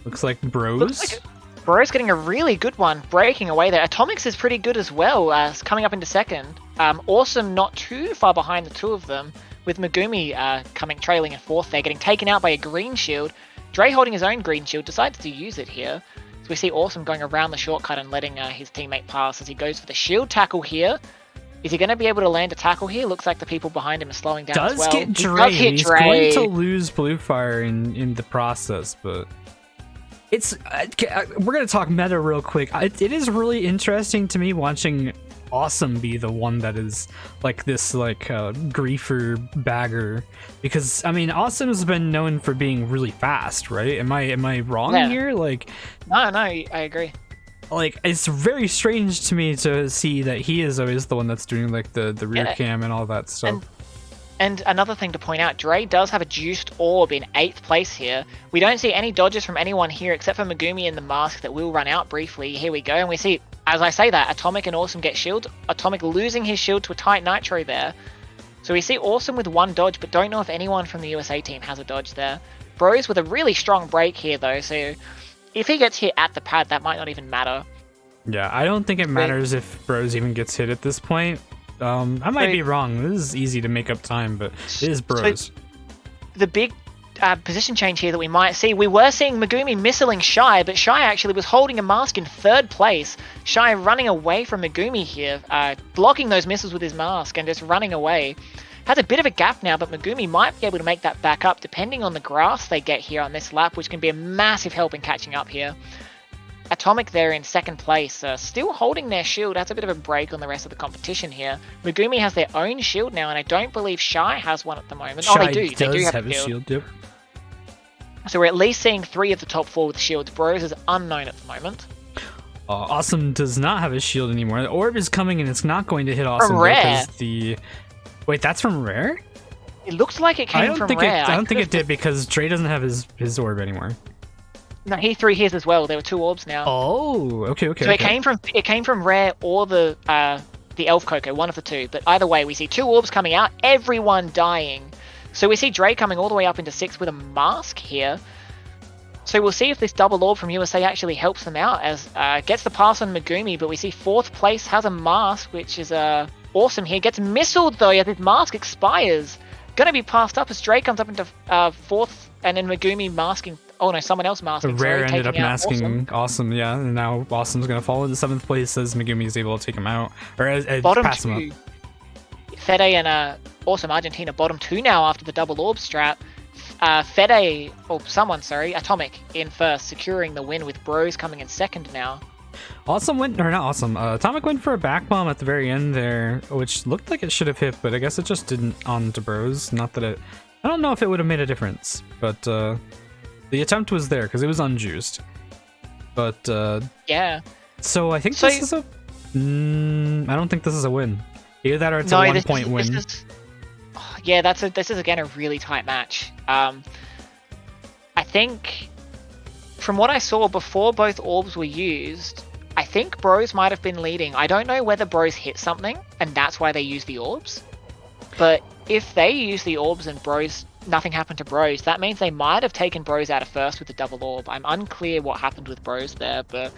Looks like Bros. Looks like Bros getting a really good one, breaking away there. Atomics is pretty good as well, coming up into second. Awesome not too far behind the 2 of them, with Megumi trailing in 4th there, getting taken out by a green shield. Dre holding his own green shield, decides to use it here. So we see Awesome going around the shortcut and letting his teammate pass as he goes for the shield tackle here. Is he going to be able to land a tackle here? Looks like the people behind him are slowing down as well. Get Dre. He's going to lose Blue Fire in the process, but it's we're going to talk meta real quick. It is really interesting to me watching Awesome be the one that is like this griefer bagger, because I mean Awesome has been known for being really fast, right? Am I wrong here? Like no, I agree. Like it's very strange to me to see that he is always the one that's doing like the rear cam and all that stuff. And another thing to point out, Dre does have a juiced orb in 8th place here. We don't see any dodges from anyone here except for Megumi in the mask that will run out briefly. Here we go, and we see, as I say that, Atomic and Awesome get shield. Atomic losing his shield to a tight Nitro there. So we see Awesome with 1 dodge, but don't know if anyone from the USA team has a dodge there. Bros with a really strong break here though, so if he gets hit at the pad, that might not even matter. Yeah, I don't think it matters if Bros even gets hit at this point. I might be wrong. This is easy to make up time, but it is Bros. So the big position change here that we might see, we were seeing Megumi missling Shy, but Shy actually was holding a mask in 3rd place. Shy running away from Megumi here, blocking those missiles with his mask and just running away. Has a bit of a gap now, but Megumi might be able to make that back up depending on the grass they get here on this lap, which can be a massive help in catching up here. Atomic there in 2nd place, still holding their shield, has a bit of a break on the rest of the competition here. Megumi has their own shield now, and I don't believe Shy has one at the moment. Shy they do. They do have a shield. Yep. So we're at least seeing 3 of the top 4 with shields. Bros is unknown at the moment. Awesome does not have a shield anymore. The orb is coming, and it's not going to hit Awesome from Rare. because the... Wait, that's from Rare? It looks like it came from Rare. I don't think it did, because Dre doesn't have his orb anymore. No, he threw his as well. There were 2 orbs now. Oh, okay. So it came from Rare or the Elf Coco, one of the 2. But either way, we see 2 orbs coming out, everyone dying. So we see Dre coming all the way up into 6th with a mask here. So we'll see if this double orb from USA actually helps them out, as gets the pass on Megumi, but we see 4th place has a mask, which is Awesome here. Gets missiled though as his mask expires. Gonna be passed up as Dre comes up into 4th, and then Megumi masking. Oh no, someone else masking. Rare ended up masking Awesome, yeah, and now Awesome's gonna fall into 7th place as Megumi is able to take him out, or pass him up. Fede and Awesome Argentina bottom 2 now after the double orb strat. Atomic in 1st, securing the win with Bros coming in 2nd now. Atomic went for a back bomb at the very end there, which looked like it should have hit, but I guess it just didn't onto Bros. Not that it... I don't know if it would have made a difference, but the attempt was there because it was unjuiced. But yeah. So I think this is a... I don't think this is a win. Either that or it's a 1-point win. This is again a really tight match. I think from what I saw before both orbs were used, I think Bros might have been leading. I don't know whether Bros hit something and that's why they used the orbs. But if they use the orbs and Bros, nothing happened to Bros, that means they might have taken Bros out of 1st with the double orb. I'm unclear what happened with Bros there, but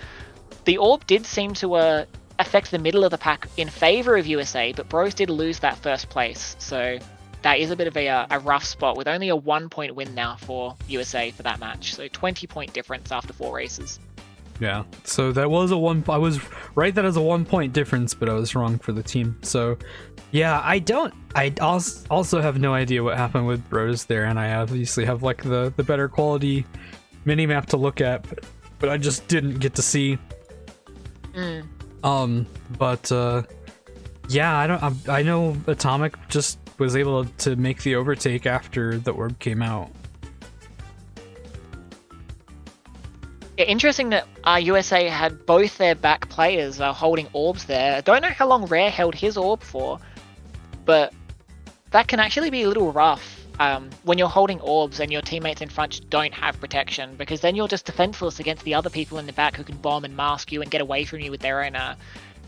the orb did seem to affects the middle of the pack in favor of USA, but Bros did lose that first place, so that is a bit of a rough spot with only a 1-point win now for USA for that match. So 20-point difference after 4 races. Yeah, so that was I was right that it was a 1-point difference, but I was wrong for the team. So yeah, I also have no idea what happened with Bros there, and I obviously have like the better quality minimap to look at, but I just didn't get to see. Yeah, I know Atomic just was able to make the overtake after the orb came out. Yeah, interesting that USA had both their back players holding orbs there. I don't know how long Rare held his orb for, but that can actually be a little rough when you're holding orbs and your teammates in front don't have protection, because then you're just defenseless against the other people in the back who can bomb and mask you and get away from you with their own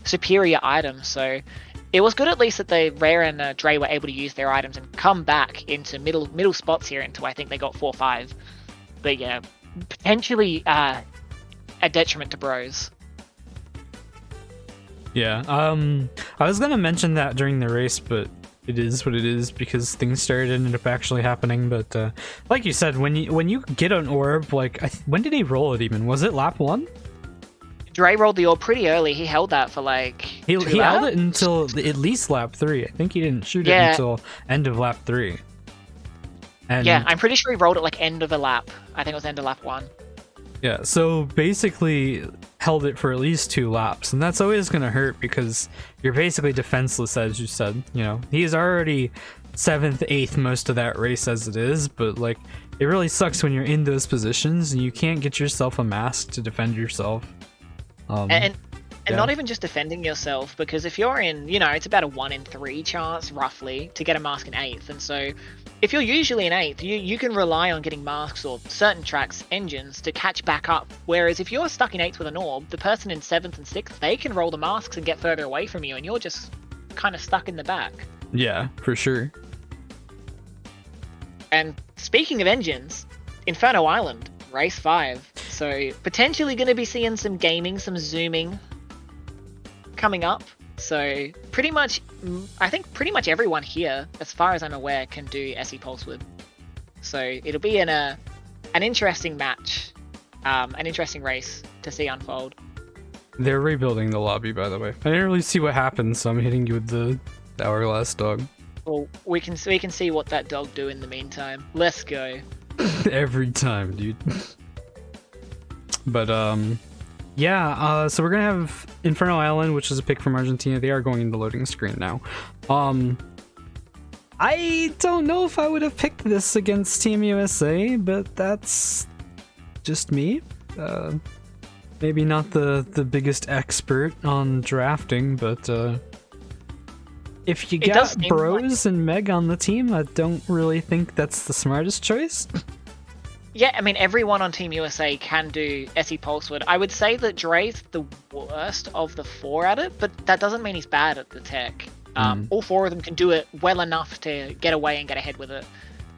superior items. So it was good at least that the Rare and Dre were able to use their items and come back into middle spots here until I think they got 4-5. But yeah, potentially a detriment to Bros. Yeah, I was gonna mention that during the race, but it is what it is because things ended up actually happening. But like you said, when you get an orb, like when did he roll it even? Was it lap 1? Dre rolled the orb pretty early. He held that for like he held it until at least lap 3. I think he didn't shoot it until end of lap 3. And yeah, I'm pretty sure he rolled it like end of a lap. I think it was end of lap 1. Yeah, so basically held it for at least 2 laps, and that's always going to hurt because you're basically defenseless, as you said. You know, he's already 7th, 8th most of that race as it is, but like it really sucks when you're in those positions and you can't get yourself a mask to defend yourself. And not even just defending yourself, because if you're in, you know, it's about a 1 in 3 chance roughly to get a mask in 8th, and so if you're usually in 8th, you can rely on getting masks or certain tracks, engines, to catch back up. Whereas if you're stuck in 8th with an orb, the person in 7th and 6th, they can roll the masks and get further away from you, and you're just kind of stuck in the back. Yeah, for sure. And speaking of engines, Inferno Island, race 5. So potentially going to be seeing some gaming, some zooming coming up. So pretty much, I think pretty much everyone here, as far as I'm aware, can do SE Pulse with. So it'll be an interesting match, an interesting race to see unfold. They're rebuilding the lobby, by the way. I didn't really see what happened, so I'm hitting you with the hourglass dog. Well, we can see what that dog do in the meantime. Let's go. Every time, dude. But yeah, so we're gonna have Inferno Island, which is a pick from Argentina. They are going into loading screen now. I don't know if I would have picked this against Team USA, but that's just me. Maybe not the biggest expert on drafting, but if you got Bros and Meg on the team, I don't really think that's the smartest choice. Yeah, I mean, everyone on Team USA can do SE Pulsewood. I would say that Dre's the worst of the 4 at it, but that doesn't mean he's bad at the tech. All 4 of them can do it well enough to get away and get ahead with it.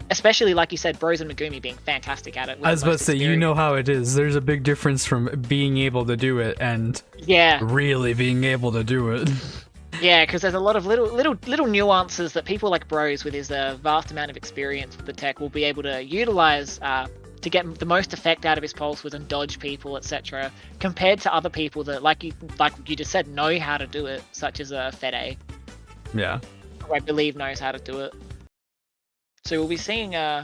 Especially, like you said, Bros and Megumi being fantastic at it. I was about to say, you know how it is. There's a big difference from being able to do it and really being able to do it. Yeah, because there's a lot of little nuances that people like Bros with his vast amount of experience with the tech will be able to utilize to get the most effect out of his pulse with and dodge people, etc. Compared to other people that, like you just said, know how to do it, such as Fede. Yeah. Who I believe knows how to do it. So we'll be seeing the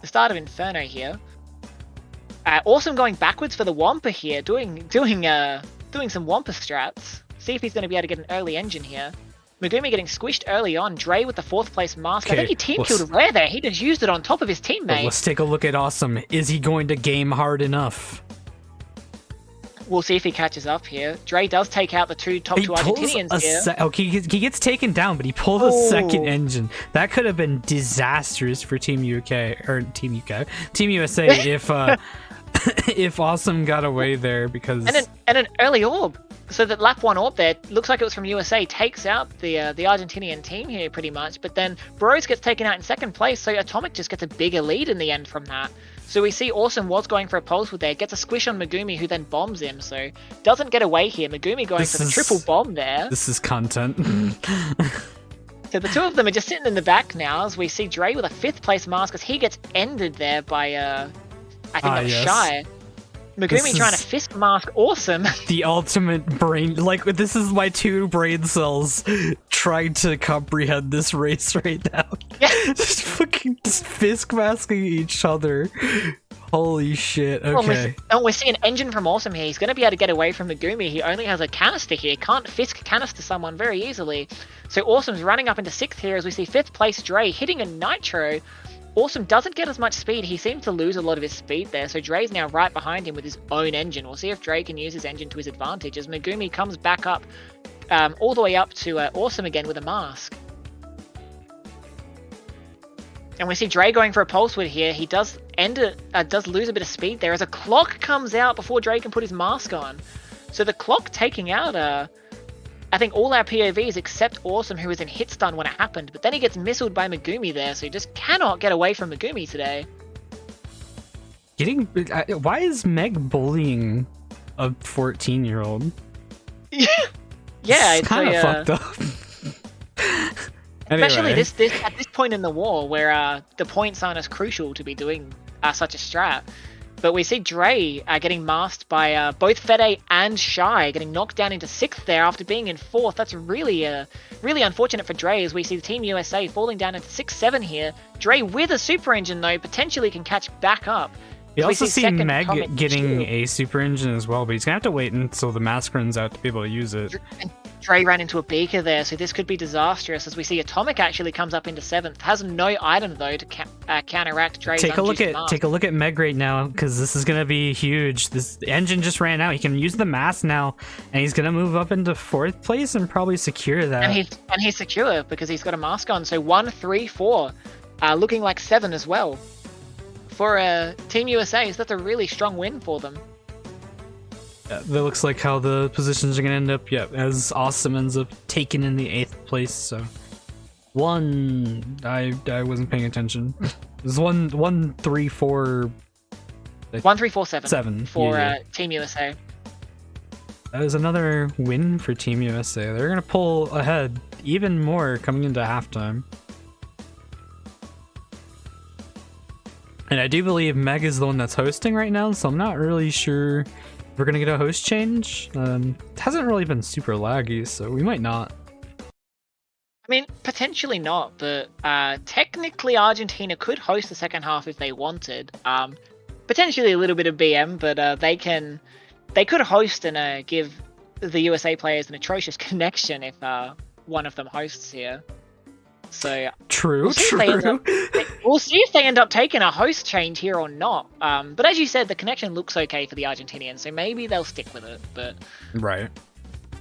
start of Inferno here. Awesome going backwards for the Wampa here, doing some Wampa strats. See if he's going to be able to get an early engine here. Megumi getting squished early on. Dre with the 4th place mask. I think he team killed Rare there. He just used it on top of his teammate. Let's take a look at Awesome. Is he going to game hard enough? We'll see if he catches up here. Dre does take out the top 2 Argentinians here. He gets taken down, but he pulled a second engine. That could have been disastrous for Team USA if if Awesome got away there because and an early orb. So that lap 1 orb there, looks like it was from USA, takes out the Argentinian team here pretty much, but then Bros gets taken out in 2nd place, so Atomic just gets a bigger lead in the end from that. So we see Awesome was going for a pulse with there, gets a squish on Megumi, who then bombs him, so doesn't get away here. Megumi going for the triple bomb there. This is content. So the two of them are just sitting in the back now, as we see Dre with a 5th place mask, as he gets ended there by, I think that was Shy. Megumi trying to fist mask Awesome. The ultimate brain, like, this is my 2 brain cells trying to comprehend this race right now. Yeah. Just fucking fist masking each other. Holy shit, okay. And we're seeing Engine from Awesome here. He's going to be able to get away from Megumi. He only has a canister here. Can't fisk canister someone very easily. So Awesome's running up into 6th here as we see 5th place Dre hitting a Nitro. Awesome doesn't get as much speed. He seems to lose a lot of his speed there, so Dre's now right behind him with his own engine. We'll see if Dre can use his engine to his advantage as Megumi comes back up, all the way up to Awesome again with a mask. And we see Dre going for a pulse with here. He does lose a bit of speed there as a clock comes out before Dre can put his mask on. So the clock taking out I think all our POVs except Awesome, who was in hit stun when it happened, but then he gets missiled by Megumi there, so he just cannot get away from Megumi today. Why is Meg bullying a 14-year-old? Yeah, it's kind of fucked up. Especially this at this point in the war where the points aren't as crucial to be doing such a strat. But we see Dre getting masked by both Fede and Shy, getting knocked down into 6th there after being in 4th. That's really unfortunate for Dre, as we see the Team USA falling down into 6-7 here. Dre with a super engine, though, potentially can catch back up. We also see Meg getting a super engine as well, but he's going to have to wait until the mask runs out to be able to use it. And Dre ran into a beaker there, so this could be disastrous, as we see Atomic actually comes up into 7th. Has no item, though, to counteract Dre's Take a look at Meg right now, because this is going to be huge. This engine just ran out. He can use the mask now, and he's going to move up into 4th place and probably secure that. And he's secure, because he's got a mask on, so 1, 3, 4. Looking like 7 as well. For Team USA, so that's a really strong win for them. Yeah, that looks like how the positions are going to end up, as Awesome ends up taking in the 8th place, so... I wasn't paying attention. It was 1, 3, 4... 1, 3, 4, 7. 7. For Team USA. That is another win for Team USA. They're going to pull ahead even more coming into halftime. And I do believe Meg is the one that's hosting right now, so I'm not really sure if we're going to get a host change. It hasn't really been super laggy, so we might not. I mean, potentially not, but technically Argentina could host the second half if they wanted. Potentially a little bit of BM, but they could host and give the USA players an atrocious connection if one of them hosts here. So true. We'll see if they end up taking a host change here or not. But as you said, the connection looks okay for the Argentinians, so maybe they'll stick with it. But right,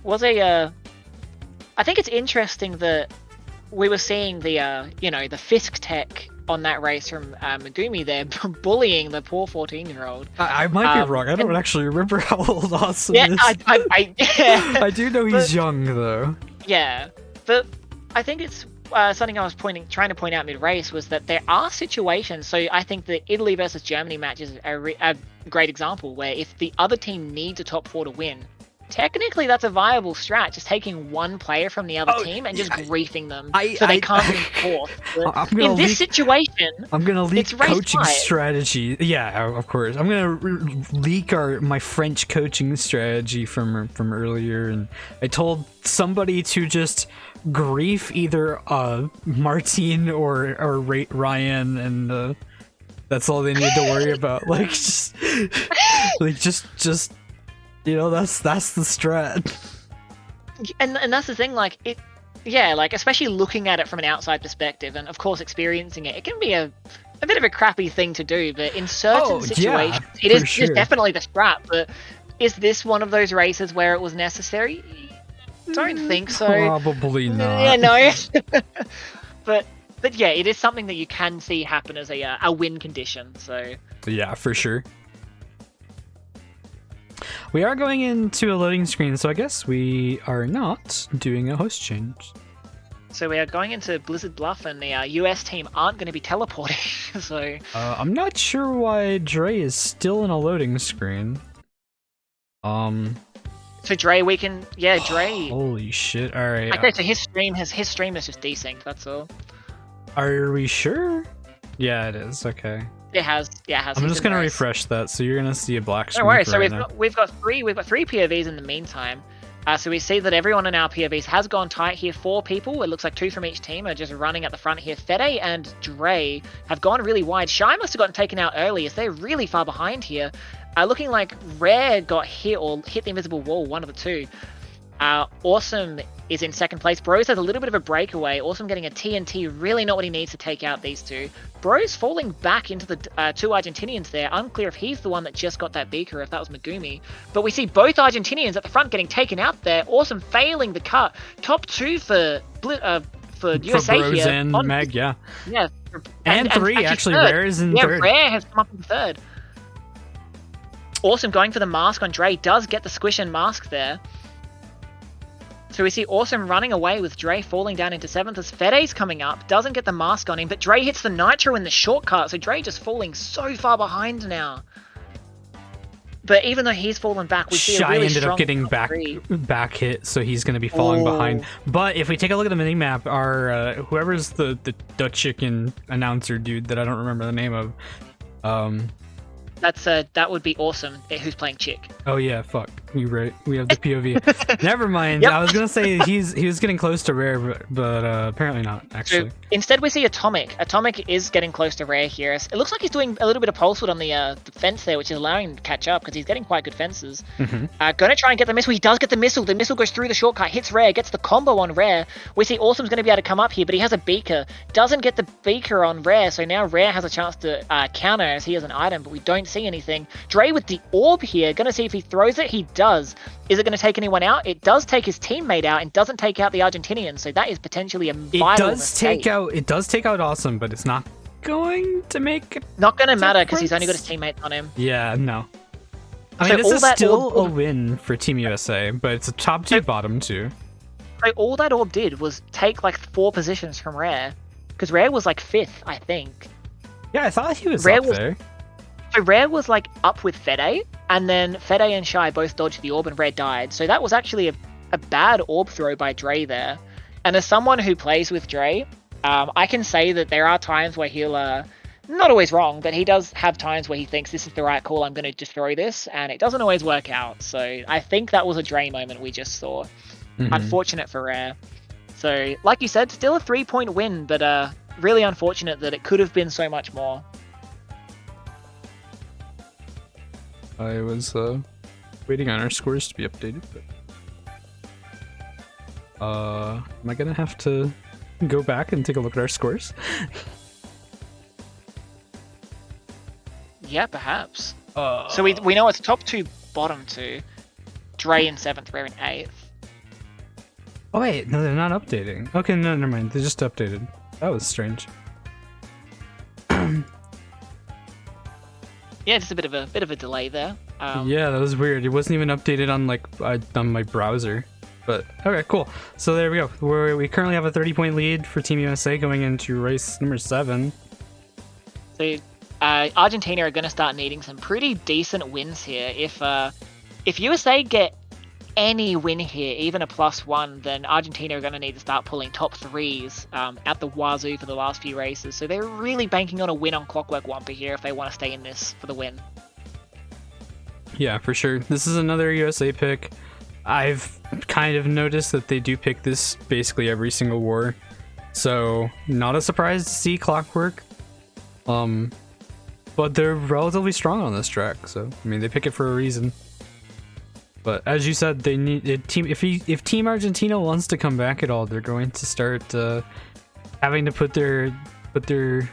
I think it's interesting that we were seeing the the Fisk tech on that race from Megumi there, bullying the poor 14-year-old. I might be wrong. I don't actually remember how old Awesome is. I do know he's young though. Yeah, but I think it's. Something I was trying to point out mid-race was that there are situations, so I think the Italy versus Germany match is a great example, where if the other team needs a top 4 to win, technically that's a viable strat, just taking one player from the other team and just griefing them so they can't win 4th. In this situation, I'm going to leak coaching strategy. Yeah, of course. I'm going to leak my French coaching strategy from earlier, and I told somebody to just grief either Martin or Ryan, and that's all they need to worry about. Like just that's the strat. And that's the thing, like it, like especially looking at it from an outside perspective, and of course experiencing it, it can be a bit of a crappy thing to do. But in certain situations, it is definitely the strat. But is this one of those races where it was necessary? Don't think so. Probably not. Yeah, no. but yeah, it is something that you can see happen as a win condition. So yeah, for sure. We are going into a loading screen, so I guess we are not doing a host change. So we are going into Blizzard Bluff, and the US team aren't going to be teleporting. So I'm not sure why Dre is still in a loading screen. So Dre, we can Dre. Holy shit! All right. Okay, so his stream is just desynced. That's all. Are we sure? Yeah, it is. Okay. It has. Yeah, it has. I'm just gonna refresh that, so you're gonna see a black screen. Don't worry. So right we've got three POVs in the meantime. So we see that everyone in our POVs has gone tight here. 4 people. It looks like 2 from each team are just running at the front here. Fede and Dre have gone really wide. Shy must have gotten taken out early, as they're really far behind here. Looking like Rare got hit or hit the invisible wall, one of the two. Awesome is in second place. Bros has a little bit of a breakaway. Awesome getting a TNT, really not what he needs to take out these two. Bros falling back into the 2 Argentinians there. Unclear if he's the one that just got that beaker, if that was Megumi. But we see both Argentinians at the front getting taken out there. Awesome failing the cut. Top 2 for USA Bros here. and Meg, yeah. Yeah. And 3, actually. Third. Rare is in third. Rare has come up in third. Awesome going for the mask on Dre. Does get the squish and mask there. So we see Awesome running away with Dre falling down into 7th as Fede's coming up. Doesn't get the mask on him, but Dre hits the nitro in the shortcut. So Dre just falling so far behind now. But even though he's fallen back, we see a really ended up getting back hit, so he's going to be falling behind. But if we take a look at the minimap, our whoever's the Dutch chicken announcer dude that I don't remember the name of, that would be Awesome, who's playing Chick. Oh yeah, fuck. You're right. We have the POV. Never mind. Yep. I was gonna say he was getting close to Rare, but apparently not, actually. So instead we see Atomic. Atomic is getting close to Rare here. It looks like he's doing a little bit of pulse wood on the fence there, which is allowing him to catch up, because he's getting quite good fences. Gonna try and get the missile. He does get the missile. The missile goes through the shortcut, hits Rare, gets the combo on Rare. We see Awesome's gonna be able to come up here, but he has a beaker. Doesn't get the beaker on Rare, so now Rare has a chance to counter as he has an item, but we don't see anything. Dre with the orb here, gonna see if he throws it. He does. Is it going to take anyone out? It does take his teammate out and doesn't take out the Argentinian, so that is potentially a vital mistake. It does take out Awesome, but it's not going to make not going to matter because he's only got his teammates on him. Yeah, no. I mean, this is still a win for Team USA, but it's a top 2, bottom 2. So all that orb did was take like 4 positions from Rare, because Rare was like 5th, I think. Yeah, I thought he was there. So Rare was like up with Fede, and then Fede and Shy both dodged the orb and Rare died. So that was actually a bad orb throw by Dre there. And as someone who plays with Dre, I can say that there are times where he'll, not always wrong, but he does have times where he thinks this is the right call, I'm going to just throw this, and it doesn't always work out. So I think that was a Dre moment we just saw. Unfortunate for Rare. So like you said, still a 3-point win, but really unfortunate that it could have been so much more. I was waiting on our scores to be updated, but am I gonna have to go back and take a look at our scores? Yeah, perhaps. So we know it's top 2, bottom 2. Dre in 7th, Rare in 8th. Oh wait, no, they're not updating. Okay, no, never mind. They just updated. That was strange. Yeah, just a bit of a delay there. Yeah, that was weird. It wasn't even updated on on my browser. But okay, cool. So there we go. We currently have a 30-point lead for Team USA going into race number 7. So Argentina are going to start needing some pretty decent wins here. If USA get any win here, even a +1, then Argentina are going to need to start pulling top 3s at the wazoo for the last few races. So they're really banking on a win on Clockwork Wampa here if they want to stay in this for the win. Yeah, for sure. This is another USA pick. I've kind of noticed that they do pick this basically every single war. So not a surprise to see Clockwork. But they're relatively strong on this track. So, I mean, they pick it for a reason. But as you said, they need a team. If Team Argentina wants to come back at all, they're going to start having to put their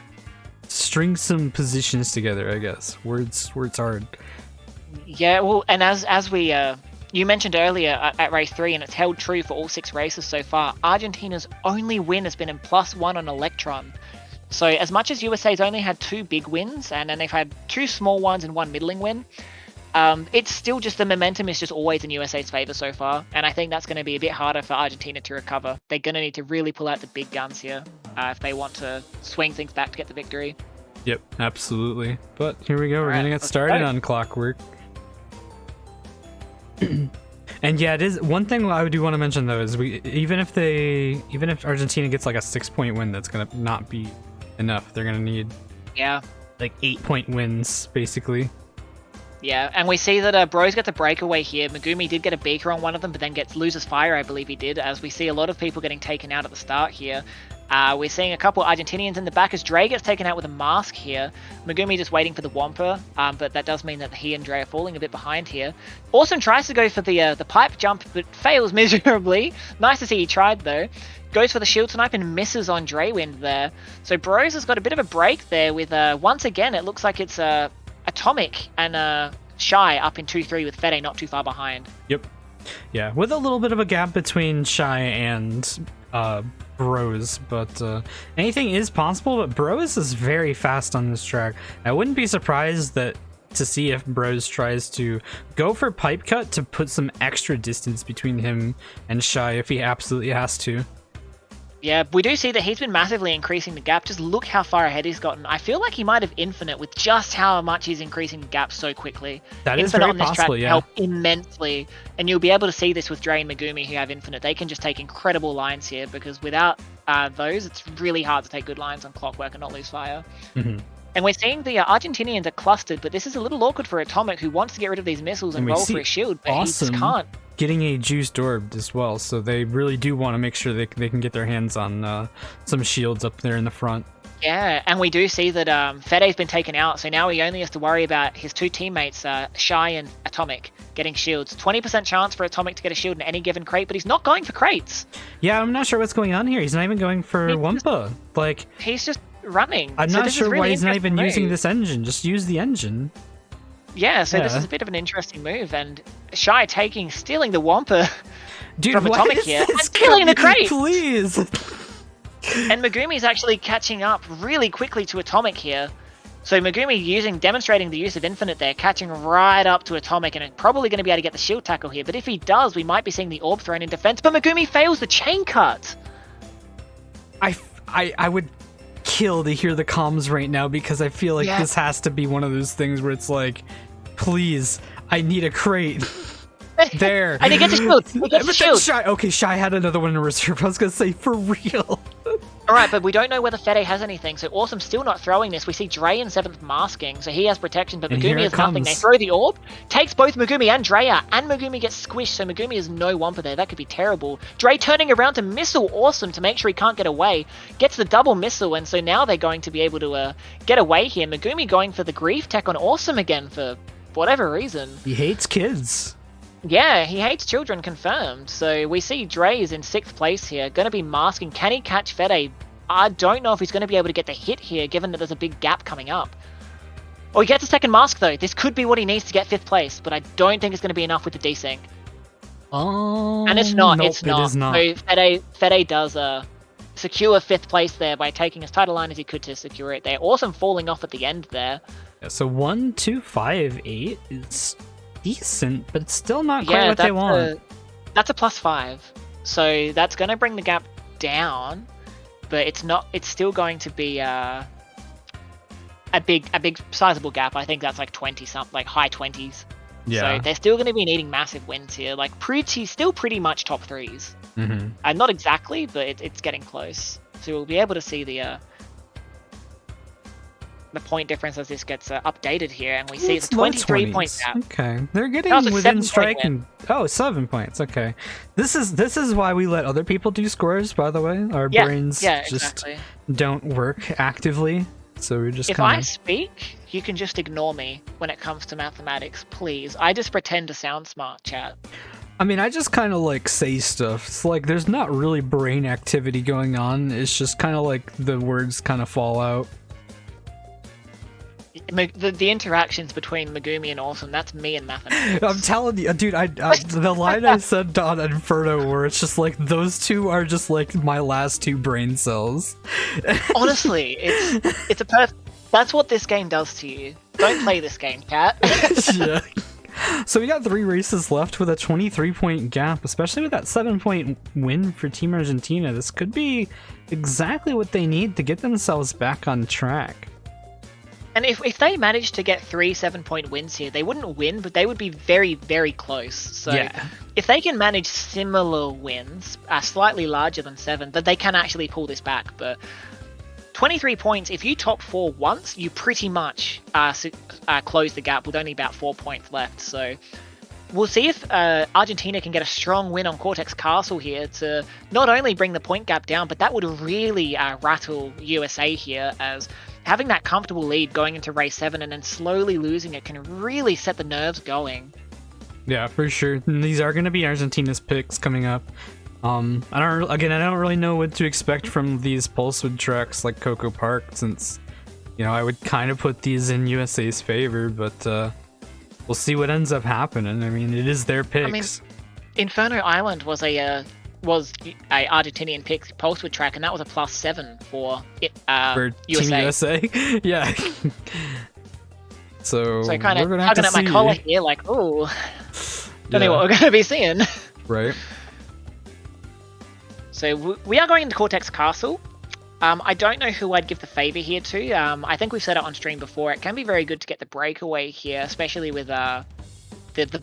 string some positions together. I guess words hard. Yeah, well, and as we you mentioned earlier at race 3, and it's held true for all 6 races so far. Argentina's only win has been in +1 on Electron. So as much as USA's only had 2 big wins, and then they've had 2 small ones and 1 middling win. It's still just the momentum is just always in USA's favor so far, and I think that's going to be a bit harder for Argentina to recover. They're going to need to really pull out the big guns here if they want to swing things back to get the victory. Yep, absolutely. But here we go. We're gonna get started on Clockwork. And yeah, it is one thing I do want to mention though is even if Argentina gets like a 6-point win, that's gonna not be enough. They're gonna need like 8-point wins basically. Yeah, and we see that Bros gets a breakaway here. Megumi did get a beaker on one of them, but then loses fire, I believe he did, as we see a lot of people getting taken out at the start here. We're seeing a couple Argentinians in the back as Dre gets taken out with a mask here. Megumi just waiting for the wampa, but that does mean that he and Dre are falling a bit behind here. Awesome tries to go for the pipe jump, but fails miserably. Nice to see he tried though. Goes for the shield snipe and misses on Drewind there. So Bros has got a bit of a break there with, once again, it looks like it's Atomic and Shy up in 2-3 with Fede not too far behind. Yep. Yeah, with a little bit of a gap between Shy and Bros, but anything is possible, but Bros is very fast on this track. I wouldn't be surprised to see if Bros tries to go for pipe cut to put some extra distance between him and Shy if he absolutely has to. Yeah, we do see that he's been massively increasing the gap. Just look how far ahead he's gotten. I feel like he might have Infinite with just how much he's increasing the gap so quickly. That Infinite is very on this possible, track yeah. help immensely. And you'll be able to see this with Dre and Megumi who have Infinite. They can just take incredible lines here because without those, it's really hard to take good lines on Clockwork and not lose fire. Mm-hmm. And we're seeing the Argentinians are clustered, but this is a little awkward for Atomic who wants to get rid of these missiles and roll for a shield, but he just can't. Getting a juiced orb as well, so they really do want to make sure they can get their hands on some shields up there in the front. Yeah, and we do see that Fede's been taken out, so now he only has to worry about his two teammates, Shy and Atomic, getting shields. 20% chance for Atomic to get a shield in any given crate, but he's not going for crates. Yeah, I'm not sure what's going on here. He's not even going for Wampa. He's just running. I'm not sure why he's not even using this engine. Just use the engine. Yeah, so this is a bit of an interesting move, and Shy stealing the Wampa from Atomic here, and killing the crate! Please! And Megumi's actually catching up really quickly to Atomic here. So Megumi demonstrating the use of Infinite there, catching right up to Atomic, and probably going to be able to get the shield tackle here, but if he does, we might be seeing the orb thrown in defense, but Megumi fails the chain cut! I would kill to hear the comms right now because I feel like this has to be one of those things where it's like, please, I need a crate. There. And he gets a shield. He gets a shield. Shy had another one in reserve. I was going to say, for real. Alright, but we don't know whether Fede has anything, so Awesome's still not throwing this. We see Dre in 7th masking, so he has protection, but Megumi has nothing. They throw the orb, takes both Megumi and Dre out, and Megumi gets squished, so Megumi has no Wampa there. That could be terrible. Dre turning around to missile Awesome to make sure he can't get away. Gets the double missile, and so now they're going to be able to get away here. Megumi going for the grief tech on Awesome again for whatever reason. He hates kids. Yeah, he hates children, confirmed. So we see Dre is in 6th place here, going to be masking. Can he catch Fede? I don't know if he's going to be able to get the hit here, given that there's a big gap coming up. Oh, he gets a second mask, though. This could be what he needs to get 5th place, but I don't think it's going to be enough with the desync. And it's not, nope, it's not. It is not. So Fede does secure 5th place there by taking as tight a line as he could to secure it there. Awesome falling off at the end there. Yeah, so 1, 2, 5, 8 is decent, but it's still not quite what they want. That's a +5, so that's going to bring the gap down, but it's not. It's still going to be a big sizable gap. I think that's like 20 something, like high 20s. Yeah. So they're still going to be needing massive wins here, like still pretty much top 3s. Mm-hmm. And not exactly, but it's getting close. So we'll be able to see the point difference as this gets updated here, and we see it's a 23-point gap. Okay, they're getting within striking. Oh, 7 points. Okay, this is why we let other people do scores. By the way, our brains just don't work actively, so we're just. If I speak, you can just ignore me when it comes to mathematics, please. I just pretend to sound smart, chat. I mean, I just kind of like say stuff. It's like there's not really brain activity going on. It's just kind of like the words kind of fall out. The interactions between Megumi and Awesome, that's me and mathematics. I'm telling you, dude, the line I said on Inferno where it's just like, those two are just like my last 2 brain cells. Honestly, it's a that's what this game does to you. Don't play this game, cat. Yeah. So we got 3 races left with a 23-point gap, especially with that 7-point win for Team Argentina. This could be exactly what they need to get themselves back on track. And if they manage to get 3 7-point wins here, they wouldn't win, but they would be very, very close. So Yeah. if they can manage similar wins, slightly larger than 7, then they can actually pull this back. But 23 points, if you top 4 once, you pretty much close the gap with only about 4 points left. So we'll see if Argentina can get a strong win on Cortex Castle here to not only bring the point gap down, but that would really rattle USA here, as having that comfortable lead going into race 7 and then slowly losing it can really set the nerves going. Yeah, for sure. And these are going to be Argentina's picks coming up. I don't really know what to expect from these Pulsewood tracks like Coco Park, since, you know, I would kind of put these in USA's favor, but we'll see what ends up happening. I mean, it is their picks. I mean, Inferno Island was a Argentinian pick Pulsewood track, and that was a +7 for for USA. Team USA. Yeah. So kind we're of gonna have tugging to at my see. collar here, like, ooh, don't know what we're going to be seeing. Right. So we are going into Cortex Castle. I don't know who I'd give the favor here to. I think we've said it on stream before. It can be very good to get the breakaway here, especially with the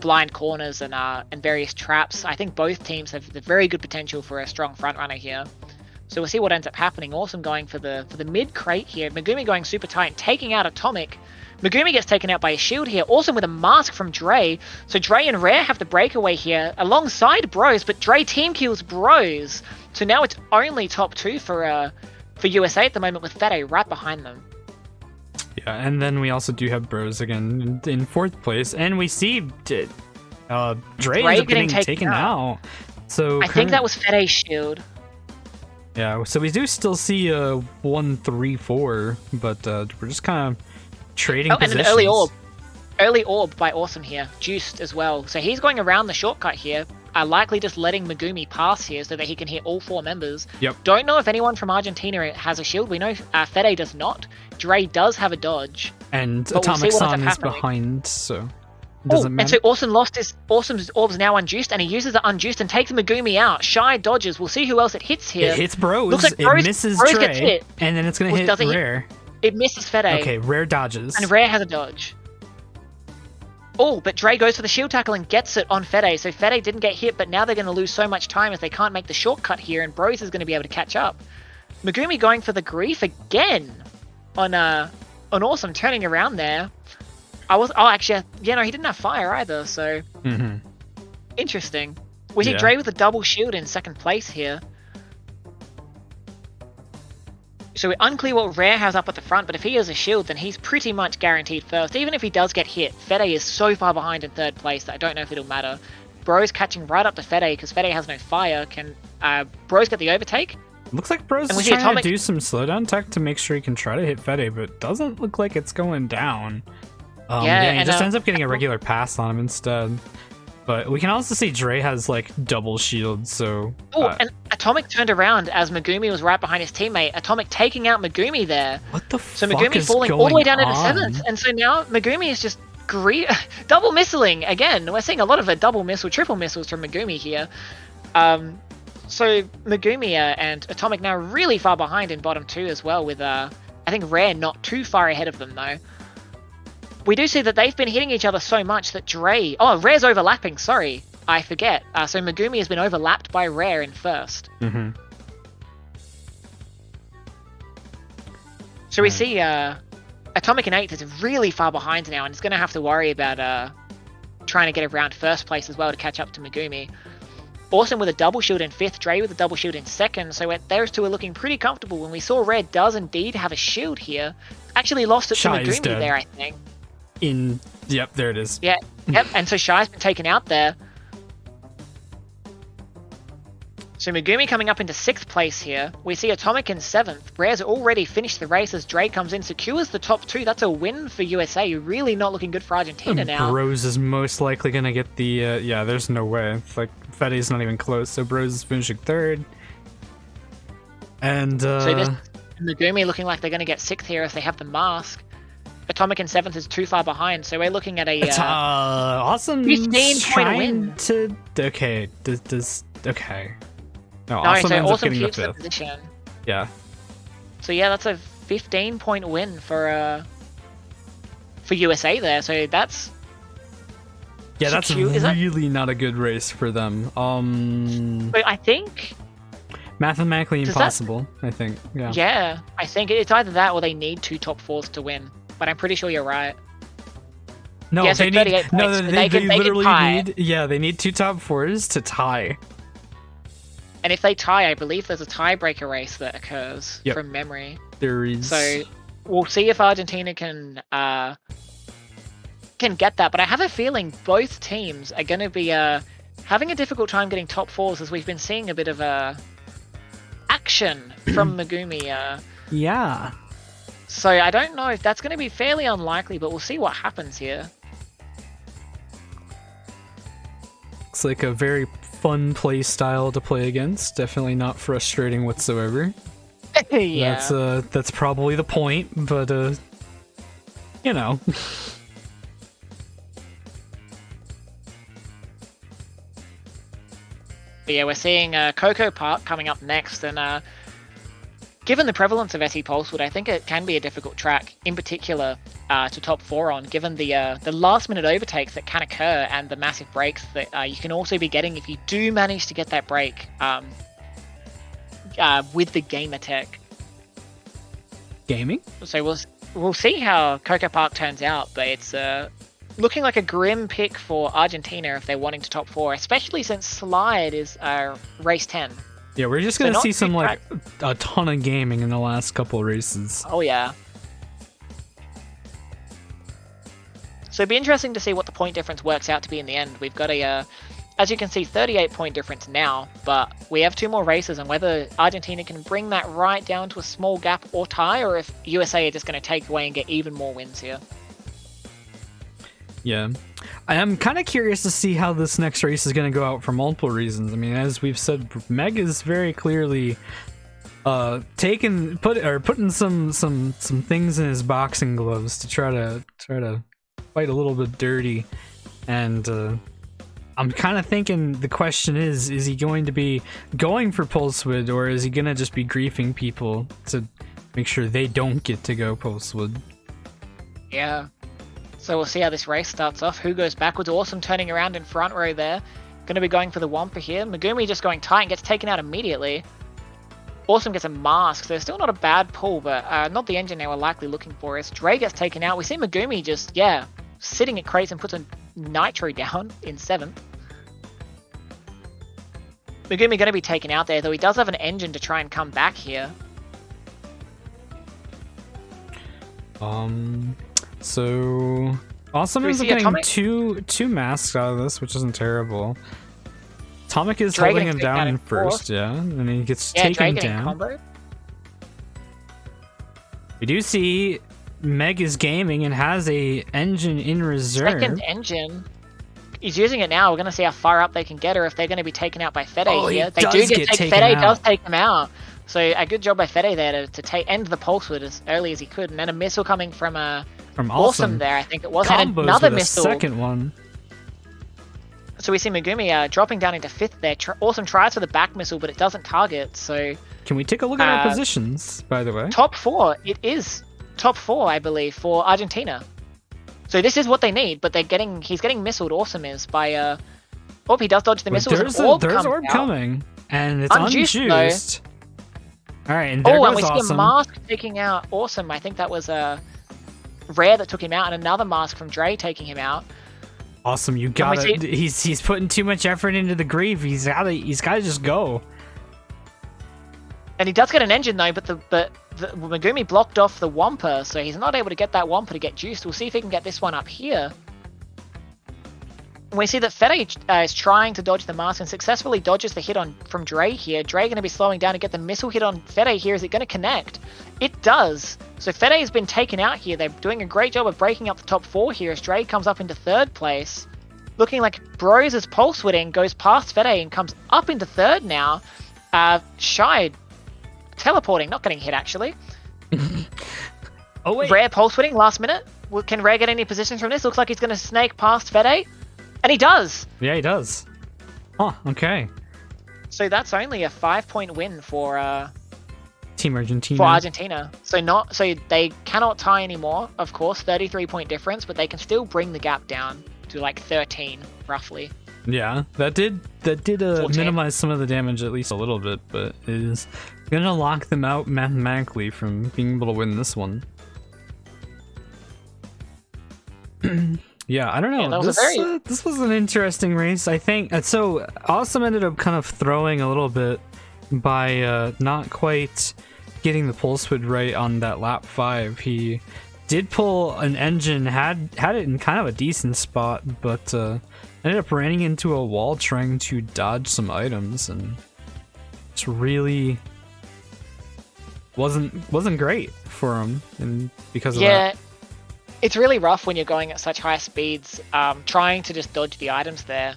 blind corners and various traps. I think both teams have the very good potential for a strong front runner here. So we'll see what ends up happening. Awesome going for the mid crate here. Megumi going super tight and taking out Atomic. Megumi gets taken out by a shield here. Awesome with a mask from Dre. So Dre and Rare have the breakaway here alongside Bros, but Dre team kills Bros. So now it's only top 2 for USA at the moment, with Fede right behind them. Yeah, and then we also do have Bros again in 4th place, and we see Dre ends up getting taken out. So I think that was Fede's shield. Yeah, so we do still see a 1-3-4, but we're just kind of trading positions. And an early orb by Awesome here, juiced as well. So he's going around the shortcut here, likely just letting Megumi pass here so that he can hit all 4 members. Yep. Don't know if anyone from Argentina has a shield. We know Fede does not. Dre does have a dodge. And we'll Atomic Sun is happening. behind, so it doesn't matter. And so Awesome lost his Awesome's orb's now unjuiced, and he uses the unjuiced and takes Megumi out. Shy dodges. We'll see who else it hits here. It hits Bros. Looks like It misses Bros Dre, gets hit. and then it's gonna hit Rare. It misses Fede. Okay, Rare dodges. And Rare has a dodge. Oh, but Dre goes for the shield tackle and gets it on Fede. So Fede didn't get hit, but now they're going to lose so much time as they can't make the shortcut here, and Bros is going to be able to catch up. Megumi going for the grief again on Awesome, turning around there. Actually, yeah, no, he didn't have fire either, so interesting. We see Dre with a double shield in 2nd place here. So we're unclear what Rare has up at the front, but if he has a shield, then he's pretty much guaranteed first. Even if he does get hit, Fede is so far behind in 3rd place that I don't know if it'll matter. Bro's catching right up to Fede because Fede has no fire. Can Bros get the overtake? Looks like Bros is trying to do some slowdown tech to make sure he can try to hit Fede, but it doesn't look like it's going down. He just ends up getting a regular pass on him instead. But we can also see Dre has like double shield, so... and Atomic turned around as Megumi was right behind his teammate. Atomic taking out Megumi there. What the So fuck Megumi is falling going all the way down on? into 7th. And so now Megumi is just double missiling again. We're seeing a lot of double missile, triple missiles from Megumi here. So Megumi and Atomic now really far behind in bottom 2 as well, with I think Rare not too far ahead of them though. We do see that they've been hitting each other so much that Rare's overlapping, sorry, I forget. So Megumi has been overlapped by Rare in 1st. So we see Atomic in 8th is really far behind now, and is going to have to worry about trying to get around 1st place as well to catch up to Megumi. Awesome with a double shield in 5th, Dre with a double shield in 2nd, so those two are looking pretty comfortable. When we saw Rare does indeed have a shield here, actually lost it to Megumi there, I think. Yep, there it is. Yeah, yep, and so Shy's been taken out there. So Megumi coming up into 6th place here. We see Atomic in 7th. Rare's already finished the race as Dre comes in, secures the top 2. That's a win for USA. Really not looking good for Argentina now. Bros is most likely going to get the... yeah, there's no way. It's like, Fede's not even close, so Bros is finishing 3rd. And... So this Megumi looking like they're going to get 6th here if they have the mask. Atomic in 7th is too far behind, so we're looking at a Awesome 15-point win. Okay, okay. No, No, Awesome so ends up Awesome getting the keeps the 5th. position. Yeah. So yeah, that's a 15-point win for USA there. So that's that's secure. Is that- really not a good race for them. But I think Mathematically Does impossible, I think. Yeah. yeah, I think it's either that or they need 2 top 4s to win. But I'm pretty sure you're right. No, Yeah, so they 38 need. No, points, they they can literally tie. need. Yeah, they need 2 top 4s to tie. And if they tie, I believe there's a tiebreaker race that occurs Yep. from memory. There is. So we'll see if Argentina can get that. But I have a feeling both teams are going to be having a difficult time getting top 4s, as we've been seeing a bit of action from Megumi. Yeah. So I don't know if that's going to be fairly unlikely, but we'll see what happens here. Looks like a very fun play style to play against. Definitely not frustrating whatsoever. Yeah. That's probably the point, but you know. But yeah, we're seeing Coco Park coming up next, and given the prevalence of SE Pulsewood, I think it can be a difficult track, in particular to top 4 on, given the last-minute overtakes that can occur and the massive breaks that you can also be getting if you do manage to get that break with the gamer tech. Gaming? So we'll see how Coco Park turns out, but it's looking like a grim pick for Argentina if they're wanting to top 4, especially since Slide is race 10. Yeah, we're just gonna see some like a ton of gaming in the last couple races. Oh yeah. So it'd be interesting to see what the point difference works out to be in the end. We've got a, as you can see, 38-point difference now, but we have 2 more races, and whether Argentina can bring that right down to a small gap or tie, or if USA are just going to take away and get even more wins here. Yeah. I am kind of curious to see how this next race is going to go out for multiple reasons. I mean, as we've said, Meg is very clearly putting some things in his boxing gloves to try to fight a little bit dirty, and I'm kind of thinking the question is he going to be going for Pulsewood, or is he going to just be griefing people to make sure they don't get to go Pulsewood? Yeah. So we'll see how this race starts off. Who goes backwards? Awesome turning around in front row there. Going to be going for the Wampa here. Megumi just going tight and gets taken out immediately. Awesome gets a mask, so still not a bad pull, but not the engine they were likely looking for. As Dre gets taken out, we see Megumi just, sitting at crates and puts a Nitro down in 7th. Megumi going to be taken out there, though he does have an engine to try and come back here. So Awesome ends up getting two masks out of this, which isn't terrible. Atomic is holding him down in first, yeah, and he gets taken down. We do see Meg is gaming and has a engine in reserve. Second engine. He's using it now. We're going to see how far up they can get, or if they're going to be taken out by Fede here. They do get taken out. Fede does take them out. So a good job by Fede there to end the Pulsewood as early as he could. And then a missile coming from Awesome there, I think it was. And another missile. Second one. So we see Megumi dropping down into 5th there. Awesome tries for the back missile, but it doesn't target. So can we take a look at our positions, by the way? Top 4. It is top 4, I believe, for Argentina. So this is what they need, but he's getting missiled. Awesome is by he does dodge the missile. There's orb coming, and it's unjuiced. All right, and there goes we Awesome. See a mask taking out Awesome. I think that was Rare that took him out, and another mask from Dre taking him out. Awesome, you gotta. He's putting too much effort into the grief. He's gotta just go. And he does get an engine though, but the Megumi blocked off the Wampa, so he's not able to get that Wampa to get juiced. We'll see if he can get this one up here. We see that Fede is trying to dodge the mask and successfully dodges the hit from Dre here. Dre going to be slowing down to get the missile hit on Fede here. Is it going to connect? It does. So Fede has been taken out here. They're doing a great job of breaking up the top 4 here as Dre comes up into 3rd place. Looking like Bros is pulse-widing, goes past Fede and comes up into 3rd now. Shy teleporting, not getting hit actually. Oh wait. Rare pulse-widing last minute. Can Rare get any positions from this? Looks like he's going to snake past Fede. And he does! Yeah, he does. Huh, okay. So that's only a 5-point win for Team Argentina. For Argentina. So they cannot tie anymore, of course, 33-point difference, but they can still bring the gap down to like 13, roughly. Yeah, that did minimize some of the damage at least a little bit, but it is gonna lock them out mathematically from being able to win this one. Yeah, I don't know. Yeah, this was an interesting race, I think. So Awesome ended up kind of throwing a little bit by not quite getting the pulse width right on that lap 5. He did pull an engine, had it in kind of a decent spot, but ended up running into a wall trying to dodge some items, and it's really wasn't great for him, and because of that. It's really rough when you're going at such high speeds, trying to just dodge the items there,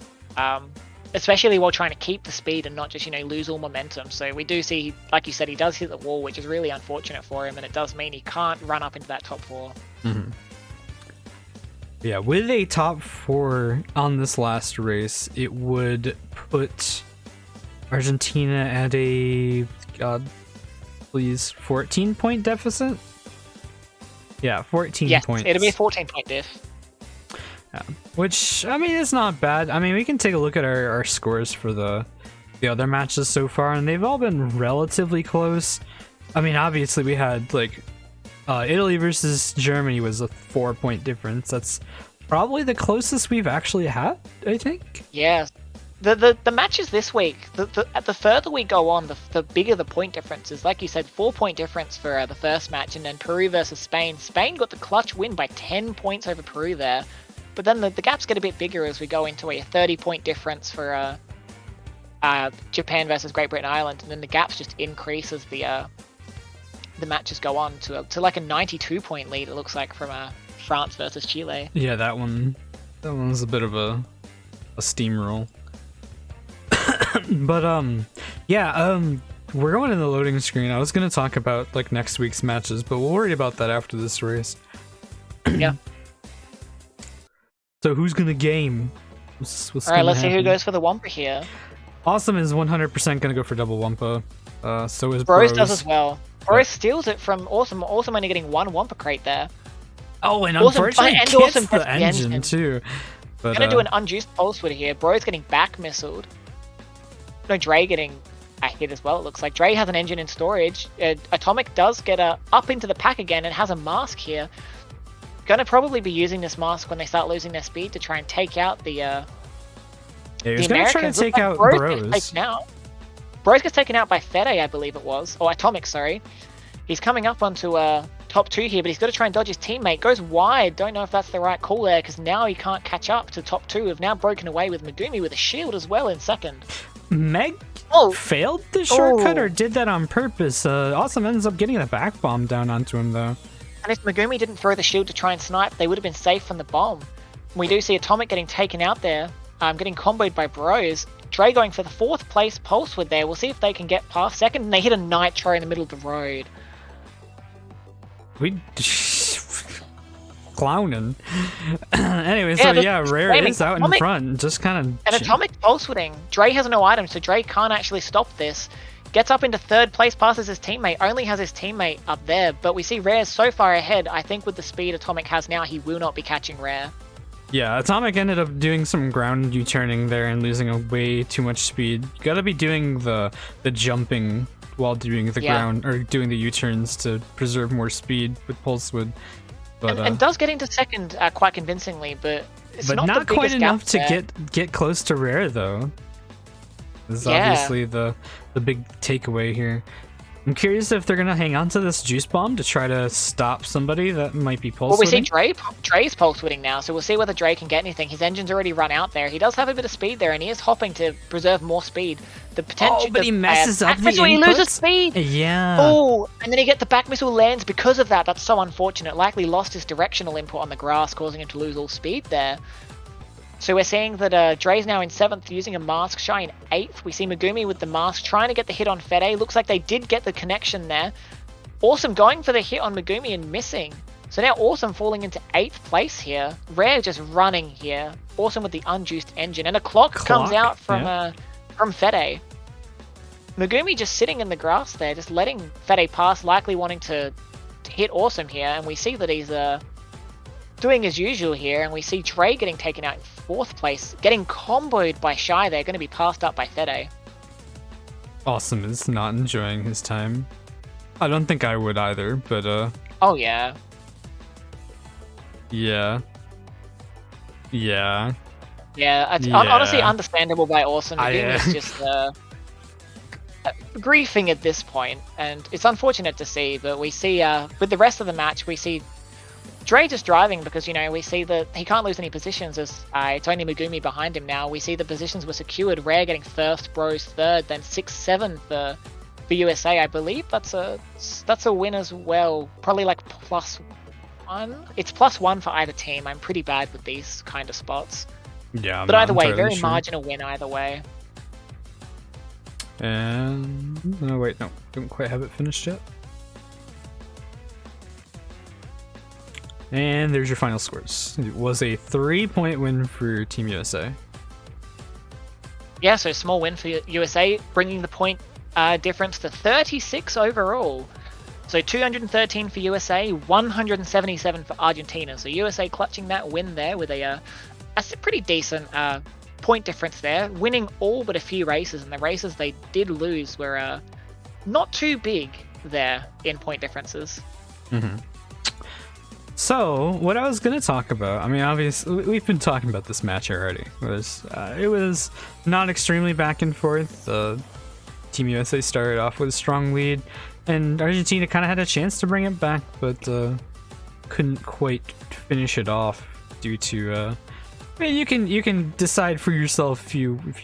especially while trying to keep the speed and not just, lose all momentum. So we do see, like you said, he does hit the wall, which is really unfortunate for him, and it does mean he can't run up into that top 4. Mm-hmm. Yeah, with a top 4 on this last race, it would put Argentina at a, God, please, 14-point deficit? Yeah, 14 points. It'll be a 14-point diff. Yeah. Which, I mean, it's not bad. I mean, we can take a look at our scores for the other matches so far, and they've all been relatively close. I mean, obviously we had, like, Italy versus Germany was a 4-point difference. That's probably the closest we've actually had, I think. Yeah. The matches this week, the further we go on, the bigger the point difference is. Like you said, 4-point difference for the first match, and then Peru versus Spain. Spain got the clutch win by 10 points over Peru there. But then the gaps get a bit bigger as we go into a 30-point difference for Japan versus Great Britain and Ireland, and then the gaps just increase as the matches go on to like a 92-point lead, it looks like, from France versus Chile. Yeah, that one's a bit of a steamroll. But we're going in the loading screen. I was gonna talk about like next week's matches, but we'll worry about that after this race. Yeah. So who's gonna game? What's All right, let's see who happen? goes for the wampa here. Awesome is 100% gonna go for double wampa. So is Bros Bros. does as well. Bros steals it from Awesome. Awesome only getting 1 wampa crate there. Oh, and Awesome, unfortunately and gets Awesome the gets the engine engine. too. But, Gonna do an unjuiced pulse width here. Bros getting back missiled. No, Dre getting a hit as well, it looks like. Dre has an engine in storage. Atomic does get up into the pack again and has a mask here. Gonna probably be using this mask when they start losing their speed to try and take out the he's gonna try to Americans. take out Bros Bros. gets taken out. Bros gets taken out by Fede, I believe it was. Or Atomic, sorry. He's coming up onto top 2 here, but he's got to try and dodge his teammate. Goes wide. Don't know if that's the right call there, because now he can't catch up to top 2. Have now broken away with Megumi with a shield as well in second. Meg failed the shortcut or did that on purpose. Awesome ends up getting the back bomb down onto him though. And if Megumi didn't throw the shield to try and snipe, they would have been safe from the bomb. We do see Atomic getting taken out there, getting comboed by Bros. Dre going for the 4th place pulse with there. We'll see if they can get past second, and they hit a nitro in the middle of the road. We clowning. Anyway, so Rare is out in front, just kind of. And Atomic pulse widthing. Dre has no item, so Dre can't actually stop this. Gets up into 3rd place, passes his teammate. Only has his teammate up there, but we see Rare so far ahead. I think with the speed Atomic has now, he will not be catching Rare. Yeah, Atomic ended up doing some ground U-turning there and losing way too much speed. You gotta be doing the jumping while doing the ground, or doing the U-turns to preserve more speed with pulse width. But, and does get into second quite convincingly, but it's not the quite biggest enough gap to there. get close to Rare though. This is obviously the big takeaway here. I'm curious if they're gonna hang on to this juice bomb to try to stop somebody that might be pulse. Well, we see widthing. Dre's pulse widthing now, so we'll see whether Dre can get anything. His engine's already run out there. He does have a bit of speed there, and he is hopping to preserve more speed. The potential, but he messes up the missile, he loses speed. Yeah. Oh, and then the back missile lands because of that. That's so unfortunate. Likely lost his directional input on the grass, causing him to lose all speed there. So we're seeing that Dre's now in 7th, using a mask. Shy in 8th. We see Megumi with the mask, trying to get the hit on Fede. Looks like they did get the connection there. Awesome going for the hit on Megumi and missing. So now Awesome falling into 8th place here. Rare just running here. Awesome with the unjuiced engine. And a clock comes out from Fede. Megumi just sitting in the grass there, just letting Fede pass, likely wanting to hit Awesome here. And we see that he's doing as usual here. And we see Dre getting taken out in 4th place, getting comboed by Shy there, going to be passed up by Fede. Awesome is not enjoying his time. I don't think I would either, but Oh yeah. Yeah. Yeah, it's honestly understandable by Awesome. Megumi is just griefing at this point, and it's unfortunate to see, but we see with the rest of the match, we see Dre just driving because, you know, we see that he can't lose any positions as it's only Megumi behind him now. We see the positions were secured. Rare getting 1st, Bros 3rd, then 6-7 for USA. I believe that's a win as well. Probably like +1. It's +1 for either team. I'm pretty bad with these kind of spots. Yeah, but either way, very marginal win either way. And no, wait, no, don't quite have it finished yet. And there's your final scores. It was a 3-point win for Team USA. Yeah, so small win for USA, bringing the point difference to 36 overall. So 213 for USA, 177 for Argentina. So USA clutching that win there with a pretty decent point difference there, winning all but a few races, and the races they did lose were not too big there in point differences. Mm-hmm. So, what I was going to talk about, I mean, obviously, we've been talking about this match already. It was not extremely back and forth. Team USA started off with a strong lead, and Argentina kind of had a chance to bring it back, but couldn't quite finish it off due to... I mean, you can decide for yourself if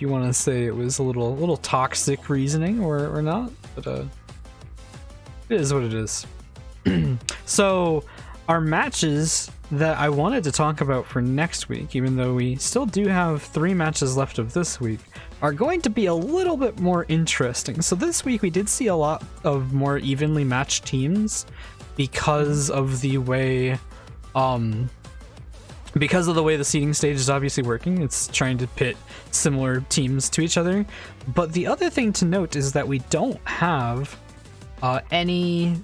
you want to say it was a little toxic reasoning or not, but it is what it is. So... our matches that I wanted to talk about for next week, even though we still do have 3 matches left of this week, are going to be a little bit more interesting. So this week we did see a lot of more evenly matched teams because of the way the seeding stage is obviously working. It's trying to pit similar teams to each other. But the other thing to note is that we don't have any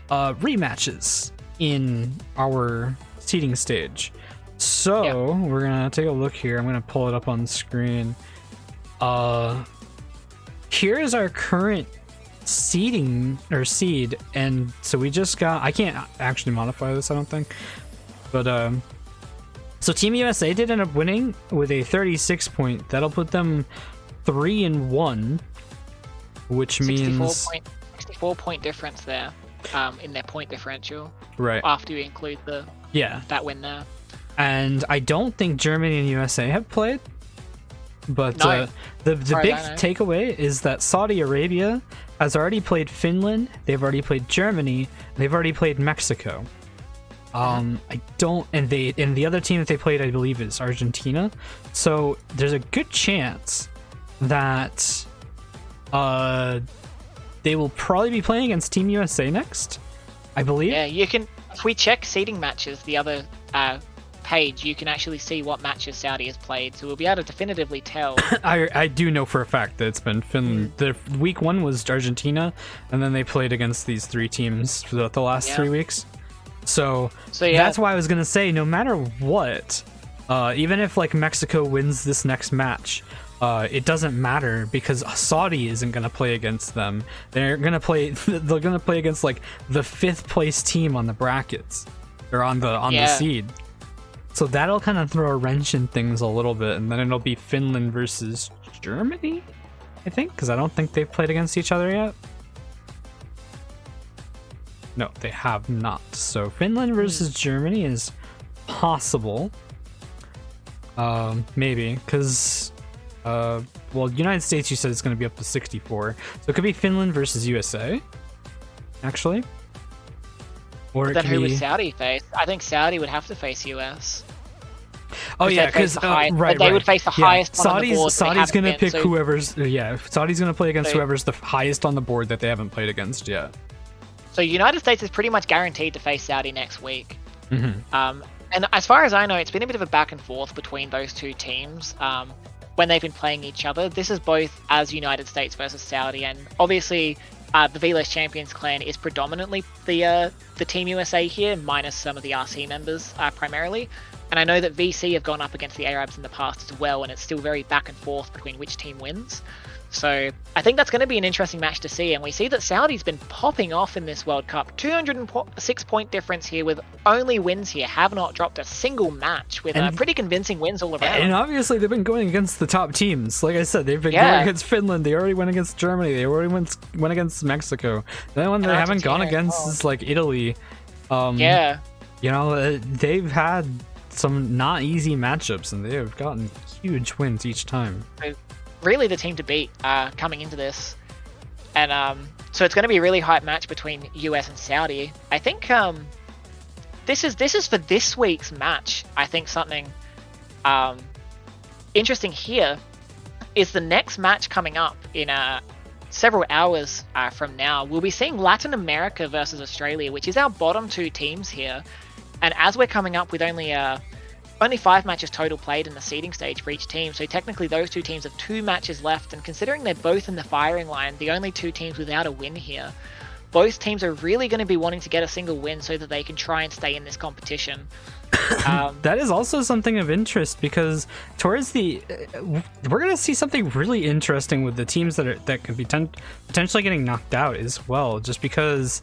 rematches in our seeding stage. So we're gonna take a look here. I'm gonna pull it up on the screen. Here is our current seeding or seed, and so we just got, I can't actually modify this, I don't think, but so Team USA did end up winning with a 36 point. That'll put them 3-1, which means 64 point difference there. In their point differential, right? After you include that win there, and I don't think Germany and USA have played, but no, the big takeaway is that Saudi Arabia has already played Finland, they've already played Germany, they've already played Mexico. I don't, and the other team that they played, I believe, is Argentina. So there's a good chance that they will probably be playing against Team USA next, I believe. Yeah, you can. If we check seeding matches, the other page, you can actually see what matches Saudi has played, so we'll be able to definitively tell. I do know for a fact that it's been Finland. The week 1 was Argentina, and then they played against these 3 teams for the last 3 weeks. So that's why I was gonna say, no matter what, even if like Mexico wins this next match, it doesn't matter because Saudi isn't gonna play against them. They're gonna play against like the 5th place team on the brackets or on the seed. So that'll kind of throw a wrench in things a little bit, and then it'll be Finland versus Germany, I think, because I don't think they've played against each other yet. No, they have not. So Finland versus Germany is possible. Maybe because. Well, United States, you said it's going to be up to 64, so it could be Finland versus USA, actually. Or then who would Saudi face? I think Saudi would have to face US. Oh yeah, because they would face the highest one on the board. Saudi's going to pick whoever's. Yeah, Saudi's going to play against whoever's the highest on the board that they haven't played against yet. So United States is pretty much guaranteed to face Saudi next week. And as far as I know, it's been a bit of a back and forth between those two teams when they've been playing each other. This is both as United States versus Saudi, and obviously the VLS Champions clan is predominantly the Team USA here, minus some of the RC members primarily. And I know that VC have gone up against the Arabs in the past as well, and it's still very back and forth between which team wins. So I think that's going to be an interesting match to see, and we see that Saudi's been popping off in this World Cup. 206 point difference here with only wins here, have not dropped a single match with pretty convincing wins all around. And obviously they've been going against the top teams. Like I said, they've been going against Finland, they already went against Germany, they already went against Mexico. The only one they haven't gone against is like Italy. You know, they've had some not easy matchups, and they have gotten huge wins each time. Really the team to beat coming into this. And so it's going to be a really hype match between US and Saudi. I think this is for this week's match. I think something interesting here is the next match coming up in several hours from now. We'll be seeing Latin America versus Australia, which is our bottom two teams here. And as we're coming up with only 5 matches total played in the seeding stage for each team, so technically those two teams have 2 matches left, and considering they're both in the firing line, the only 2 teams without a win here, both teams are really going to be wanting to get a single win so that they can try and stay in this competition. That is also something of interest, because towards the we're going to see something really interesting with the teams that could be potentially getting knocked out as well, just because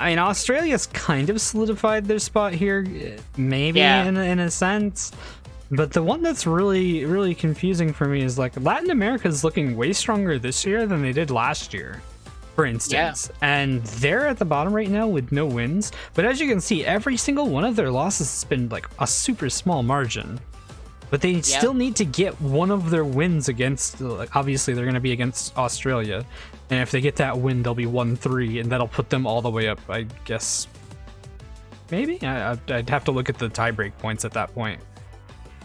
I mean, Australia's kind of solidified their spot here, maybe in a sense. But the one that's really, really confusing for me is like Latin America is looking way stronger this year than they did last year, for instance. And they're at the bottom right now with no wins. But as you can see, every single one of their losses has been like a super small margin. But they still need to get one of their wins against, like, obviously they're going to be against Australia. And if they get that win, they'll be 1-3, and that'll put them all the way up, I guess. Maybe? I'd have to look at the tiebreak points at that point.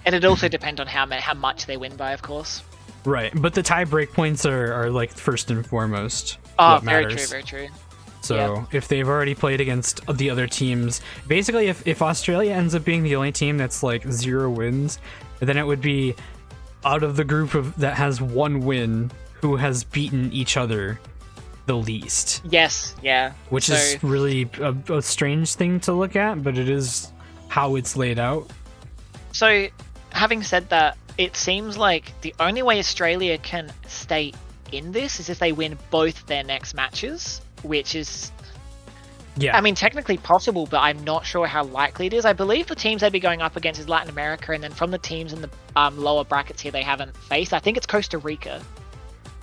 And it also depends on how much they win by, of course. Right, but the tiebreak points are like first and foremost. Oh, very true, very true. So if they've already played against the other teams, basically if Australia ends up being the only team that's like 0 wins, then it would be out of the group that has 1 win who has beaten each other the least. Yes, yeah. Which is really a strange thing to look at, but it is how it's laid out. So having said that, it seems like the only way Australia can stay in this is if they win both their next matches, which is, I mean, technically possible, but I'm not sure how likely it is. I believe the teams they'd be going up against is Latin America, and then from the teams in the lower brackets here they haven't faced, I think it's Costa Rica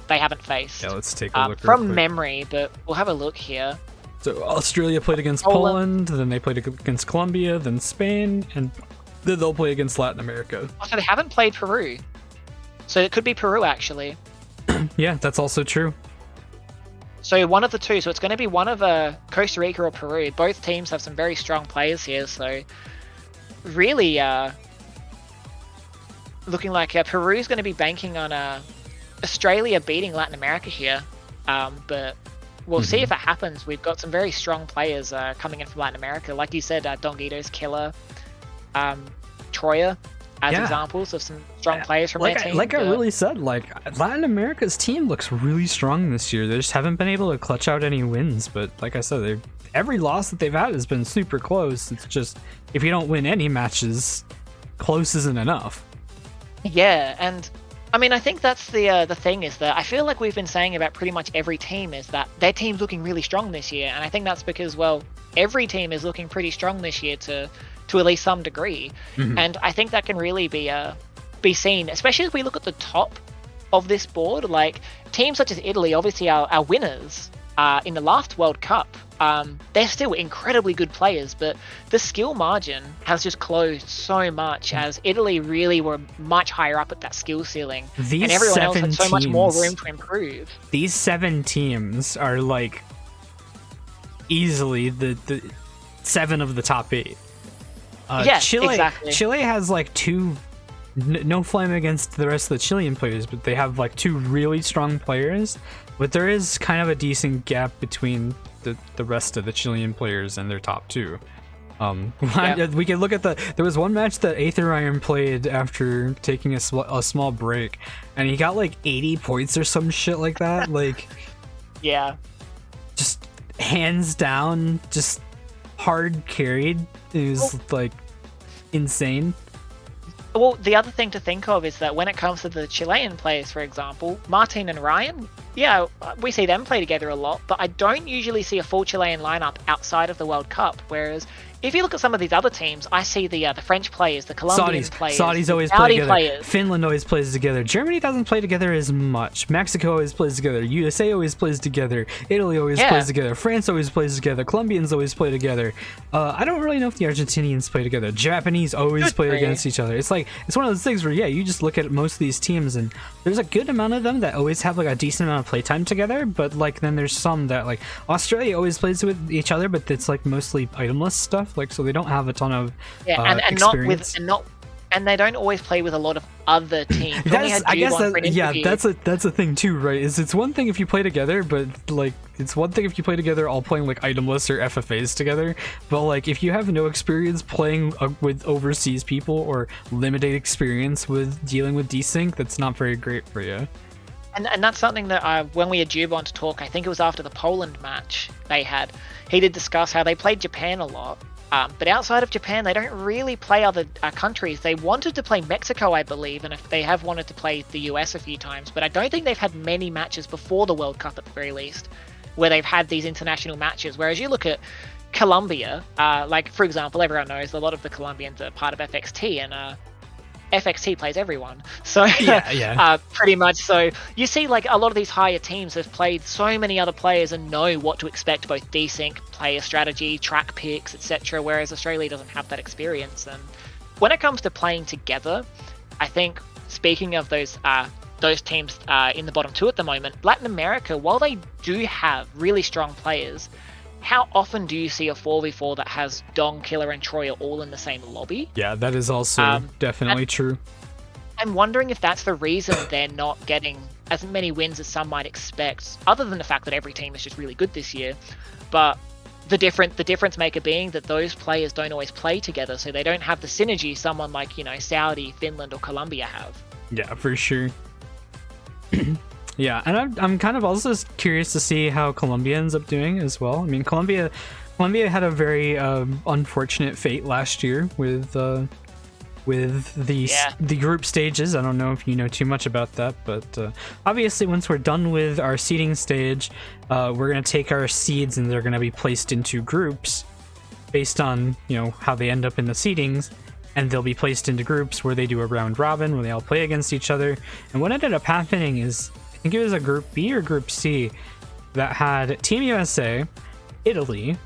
they haven't faced. Yeah, let's take a look from memory, but we'll have a look here. So Australia played against Poland, then they played against Colombia, then Spain, and then they'll play against Latin America. Oh, so they haven't played Peru. So it could be Peru, actually. Yeah, that's also true. So one of the two. So it's going to be one of Costa Rica or Peru. Both teams have some very strong players here. So really looking like Peru's going to be banking on Australia beating Latin America here. But we'll see if it happens. We've got some very strong players coming in from Latin America. Like you said, Donguito's killer. Troya as examples of some strong players from their team. Like I really said, like Latin America's team looks really strong this year. They just haven't been able to clutch out any wins. But like I said, every loss that they've had has been super close. It's just if you don't win any matches, close isn't enough. Yeah, and I mean, I think that's the thing is that I feel like we've been saying about pretty much every team is that their team's looking really strong this year, and I think that's because, well, every team is looking pretty strong this year to at least some degree, and I think that can really be seen, especially as we look at the top of this board. Like teams such as Italy, obviously our winners in the last World Cup, they're still incredibly good players, but the skill margin has just closed so much as Italy really were much higher up at that skill ceiling, and everyone else had so much more room to improve. These 7 teams are like easily the 7 of the top 8. Chile has like 2, no flame against the rest of the Chilean players, but they have like 2 really strong players, but there is kind of a decent gap between the rest of the Chilean players and their top 2. We can look at there was one match that Aether Iron played after taking a small break, and he got like 80 points or some shit like that. Like, yeah, just hands down, just hard carried. It was like insane. Well, the other thing to think of is that when it comes to the Chilean players, for example, Martin and Ryan, yeah, we see them play together a lot, but I don't usually see a full Chilean lineup outside of the World Cup. Whereas if you look at some of these other teams, I see the French players, the Colombian players, Saudis always play together. Finland always plays together. Germany doesn't play together as much. Mexico always plays together. USA always plays together. Italy always plays together. France always plays together. Colombians always play together. I don't really know if the Argentinians play together. Japanese always play against each other. It's one of those things where you just look at most of these teams and there's a good amount of them that always have like a decent amount of playtime together, but like then there's some that like Australia always plays with each other, but it's like mostly itemless stuff. Like, so they don't have a ton of experience. And they don't always play with a lot of other teams. That's a thing too, right? It's one thing if you play together, but like it's one thing if you play together all playing like itemless or FFAs together. But like if you have no experience playing with overseas people or limited experience with dealing with desync, that's not very great for you. And that's something that when we had Jube on to talk, I think it was after the Poland match they had, he did discuss how they played Japan a lot. But outside of Japan, they don't really play other countries. They wanted to play Mexico, I believe, and if they have wanted to play the US a few times, but I don't think they've had many matches before the World Cup at the very least, where they've had these international matches. Whereas you look at Colombia, like for example, everyone knows a lot of the Colombians are part of FXT, and FXT plays everyone, so pretty much. So you see like a lot of these higher teams have played so many other players and know what to expect, both desync, player strategy, track picks, etc., whereas Australia doesn't have that experience. And when it comes to playing together, I think, speaking of those teams in the bottom two at the moment, Latin America, while they do have really strong players, how often do you see a 4v4 that has Dong, Killer, and Troya all in the same lobby? Yeah, that is also definitely true. I'm wondering if that's the reason they're not getting as many wins as some might expect, other than the fact that every team is just really good this year. But the difference maker being that those players don't always play together, so they don't have the synergy someone like, Saudi, Finland, or Colombia have. Yeah, for sure. Yeah, and I'm kind of also curious to see how Colombia ends up doing as well. I mean, Colombia had a very unfortunate fate last year with the group stages. I don't know if you know too much about that, but obviously once we're done with our seeding stage, we're going to take our seeds and they're going to be placed into groups based on how they end up in the seedings. And they'll be placed into groups where they do a round robin where they all play against each other. And what ended up happening is, I think it was a Group B or Group C that had Team USA, Italy,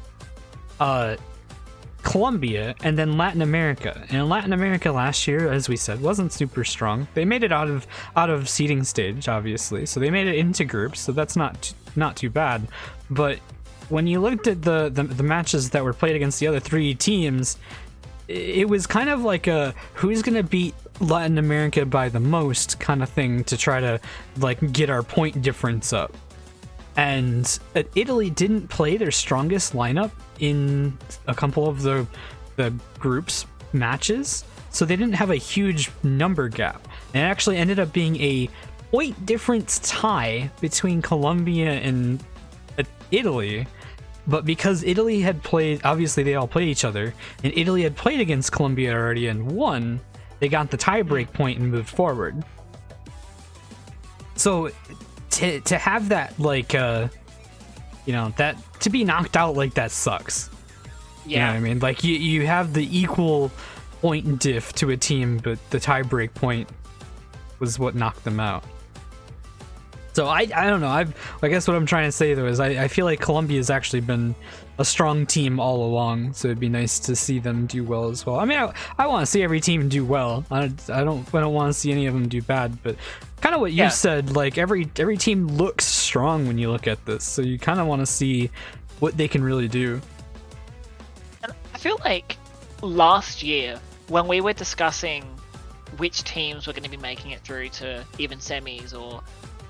Colombia, and then Latin America. And Latin America last year, as we said, wasn't super strong. They made it out of seeding stage, obviously, so they made it into groups. So that's not too bad. But when you looked at the matches that were played against the other three teams, it was kind of like a who's gonna beat Latin America by the most kind of thing to try to like get our point difference up. And Italy didn't play their strongest lineup in a couple of the groups matches, so they didn't have a huge number gap. And it actually ended up being a point difference tie between Colombia and Italy. But because Italy had played, obviously they all played each other, and Italy had played against Colombia already and won, they got the tiebreak point and moved forward. So to have that, like, that to be knocked out like that sucks. Yeah. You know what I mean? Like, you have the equal point diff to a team, but the tiebreak point was what knocked them out. So I don't know. I guess what I'm trying to say though is I feel like Colombia's actually been a strong team all along, so it'd be nice to see them do well as well. I mean, I want to see every team do well. I don't want to see any of them do bad, but kind of what you said, like every team looks strong when you look at this, so you kind of want to see what they can really do. And I feel like last year when we were discussing which teams were going to be making it through to even semis or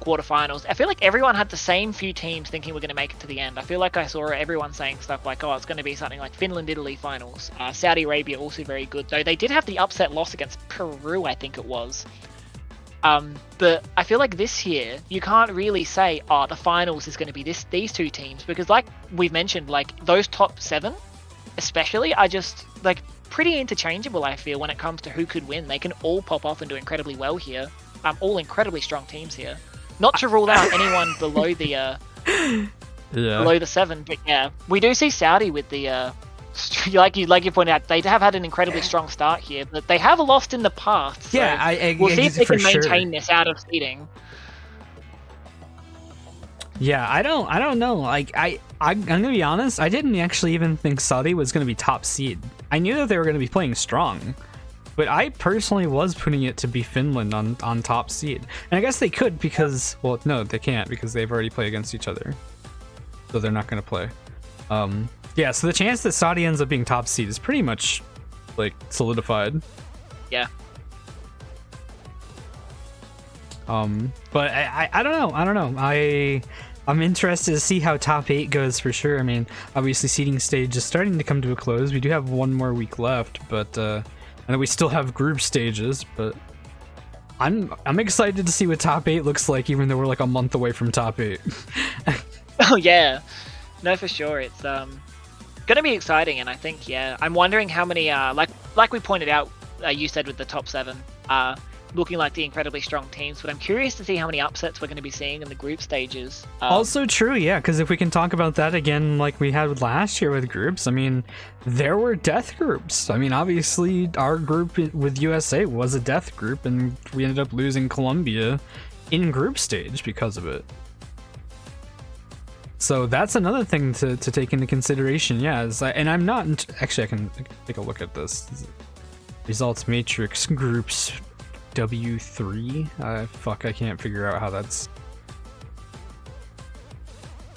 quarterfinals. I feel like everyone had the same few teams thinking we're going to make it to the end. I feel like I saw everyone saying stuff like, oh, it's going to be something like Finland, Italy finals. Saudi Arabia also very good, though they did have the upset loss against Peru, I think it was. But I feel like this year, you can't really say, oh, the finals is going to be these two teams, because like we've mentioned, like those top 7, especially, are just like pretty interchangeable, I feel, when it comes to who could win. They can all pop off and do incredibly well here. All incredibly strong teams here. Not to rule out anyone below the below the 7, but yeah, we do see Saudi with the like you pointed out, they have had an incredibly strong start here, but they have lost in the past. So yeah, we'll see if they can maintain sure. this out of seeding. Yeah, I don't know. Like I'm gonna be honest, I didn't actually even think Saudi was gonna be top seed. I knew that they were gonna be playing strong, but I personally was putting it to be Finland on top seed. And I guess they could because, well, no, they can't because they've already played against each other, so they're not gonna play. Yeah, so the chance that Saudi ends up being top seed is pretty much like solidified. Yeah. But I don't know. I'm interested to see how top 8 goes for sure. I mean, obviously seeding stage is starting to come to a close. We do have one more week left, but and we still have group stages, but I'm excited to see what top 8 looks like, even though we're like a month away from top 8. Oh yeah, no, for sure. It's gonna be exciting, and I think, yeah, I'm wondering how many like we pointed out, you said with the top 7 looking like the incredibly strong teams, but I'm curious to see how many upsets we're going to be seeing in the group stages. Also true, yeah, because if we can talk about that again like we had with last year with groups, I mean, there were death groups. I mean, obviously our group with USA was a death group, and we ended up losing Colombia in group stage because of it. So that's another thing to take into consideration, yeah. And I'm not... Actually, I can take a look at this. Results matrix groups W3. Fuck, I can't figure out how that's...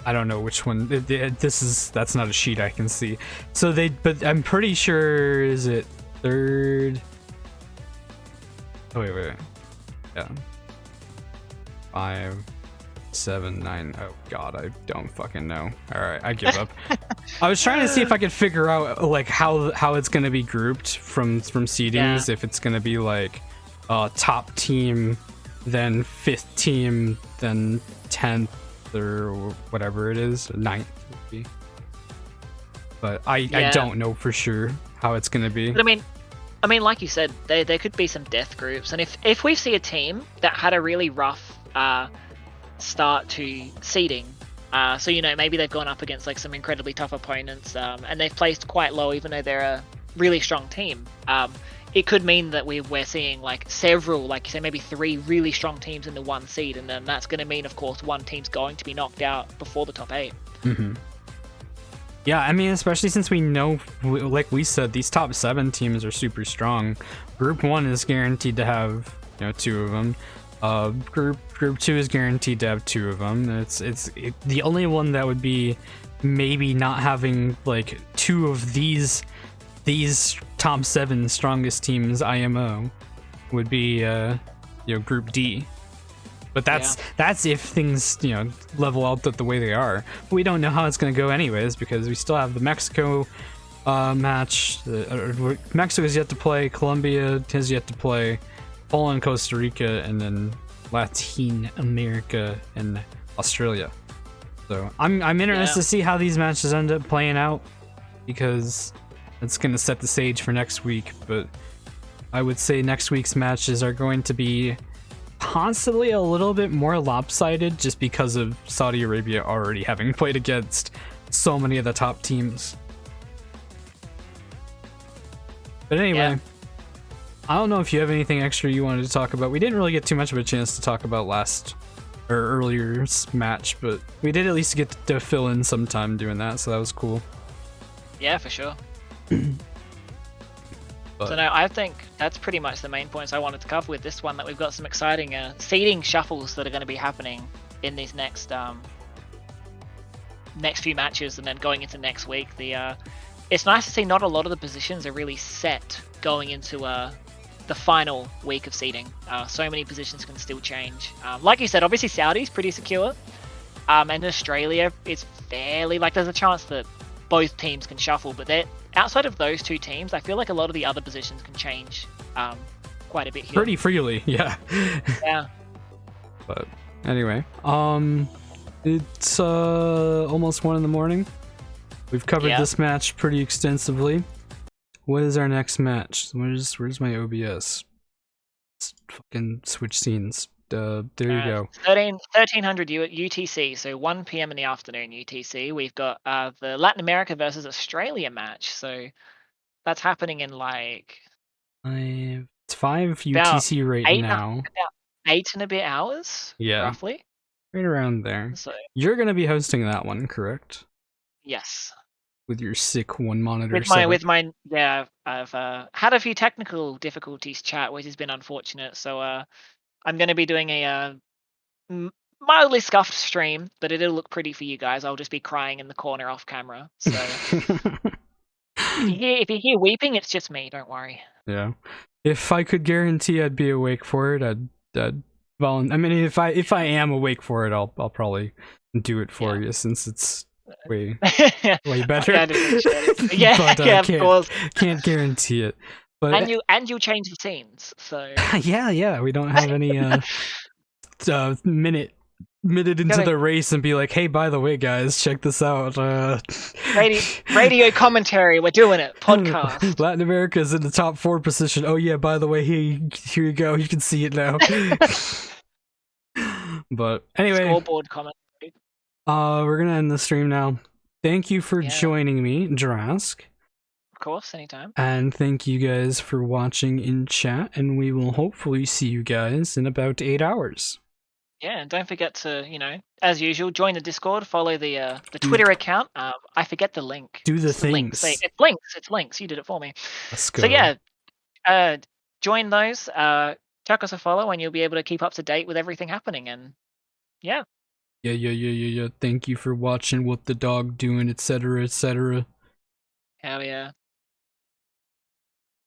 I don't know which one. That's not a sheet I can see. So but I'm pretty sure, is it 3rd? Oh, wait. Yeah. 5... 7, 9. Oh god, I don't fucking know. All right, I give up. I was trying to see if I could figure out like how it's gonna be grouped from seedings. Yeah. If it's gonna be like top team, then 5th team, then 10th or whatever it is, 9th would be. But I don't know for sure how it's gonna be. But I mean, like you said, there could be some death groups, and if we see a team that had a really rough start to seeding, so you know, maybe they've gone up against like some incredibly tough opponents, and they've placed quite low even though they're a really strong team, it could mean that we're seeing like several, like you say, maybe 3 really strong teams in the 1 seed, and then that's going to mean, of course, one team's going to be knocked out before the top 8. Mm-hmm. Yeah, I mean, especially since we know, like we said, these top 7 teams are super strong. Group 1 is guaranteed to have, 2 of them. Group 2 is guaranteed to have 2 of them. It's the only one that would be maybe not having like 2 of these top 7 strongest teams IMO would be Group D. But that's if things level out the way they are. We don't know how it's going to go anyways, because we still have the Mexico match. Mexico has yet to play. Colombia has yet to play. Poland, Costa Rica, and then Latin America and Australia. So I'm interested to see how these matches end up playing out, because it's going to set the stage for next week. But I would say next week's matches are going to be possibly a little bit more lopsided, just because of Saudi Arabia already having played against so many of the top teams. But anyway... Yeah. I don't know if you have anything extra you wanted to talk about. We didn't really get too much of a chance to talk about earlier match, but we did at least get to fill in some time doing that, so that was cool. Yeah, for sure. So no, I think that's pretty much the main points I wanted to cover with this one, that we've got some exciting seeding shuffles that are going to be happening in these next few matches, and then going into next week. It's nice to see not a lot of the positions are really set going into the final week of seeding. So many positions can still change. Like you said, obviously Saudi's pretty secure, and Australia is fairly like there's a chance that both teams can shuffle, but they're outside of those two teams. I feel like a lot of the other positions can change quite a bit here. Pretty freely, yeah. Yeah. But anyway, it's almost 1 in the morning. We've covered this match pretty extensively. What is our next match? Where's my OBS? Let's fucking switch scenes. There you go. 1300 UTC, so 1 p.m. in the afternoon UTC. We've got the Latin America versus Australia match. So that's happening in like it's 5 UTC right now. About 8 and a bit hours. Yeah, roughly. Right around there. So you're gonna be hosting that one, correct? Yes. With your sick 1 monitor. I've had a few technical difficulties, chat, which has been unfortunate. So I'm going to be doing a mildly scuffed stream, but it'll look pretty for you guys. I'll just be crying in the corner off camera. So if you hear weeping, it's just me. Don't worry. Yeah. If I could guarantee I'd be awake for it, I'd I mean, if I am awake for it, I'll probably do it for you, since it's way better. Of course. Can't guarantee it. But and you change the scenes, so yeah. We don't have any minute into the race and be like, hey, by the way, guys, check this out. Radio commentary, we're doing it. Podcast. Latin America's in the top 4 position. Oh yeah, by the way, here you go. You can see it now. But anyway, scoreboard commentary. We're gonna end the stream now. Thank you for joining me, Drask. Of course, anytime. And thank you guys for watching in chat, and we will hopefully see you guys in about 8 hours. Yeah, and don't forget to, as usual, join the Discord, follow the Twitter account. I forget the link. Do the things. It's links. You did it for me. Let's go. So yeah, join those. Chuck us a follow, and you'll be able to keep up to date with everything happening. And yeah. Yeah. Thank you for watching. What the dog doing, etc., etc. Hell yeah.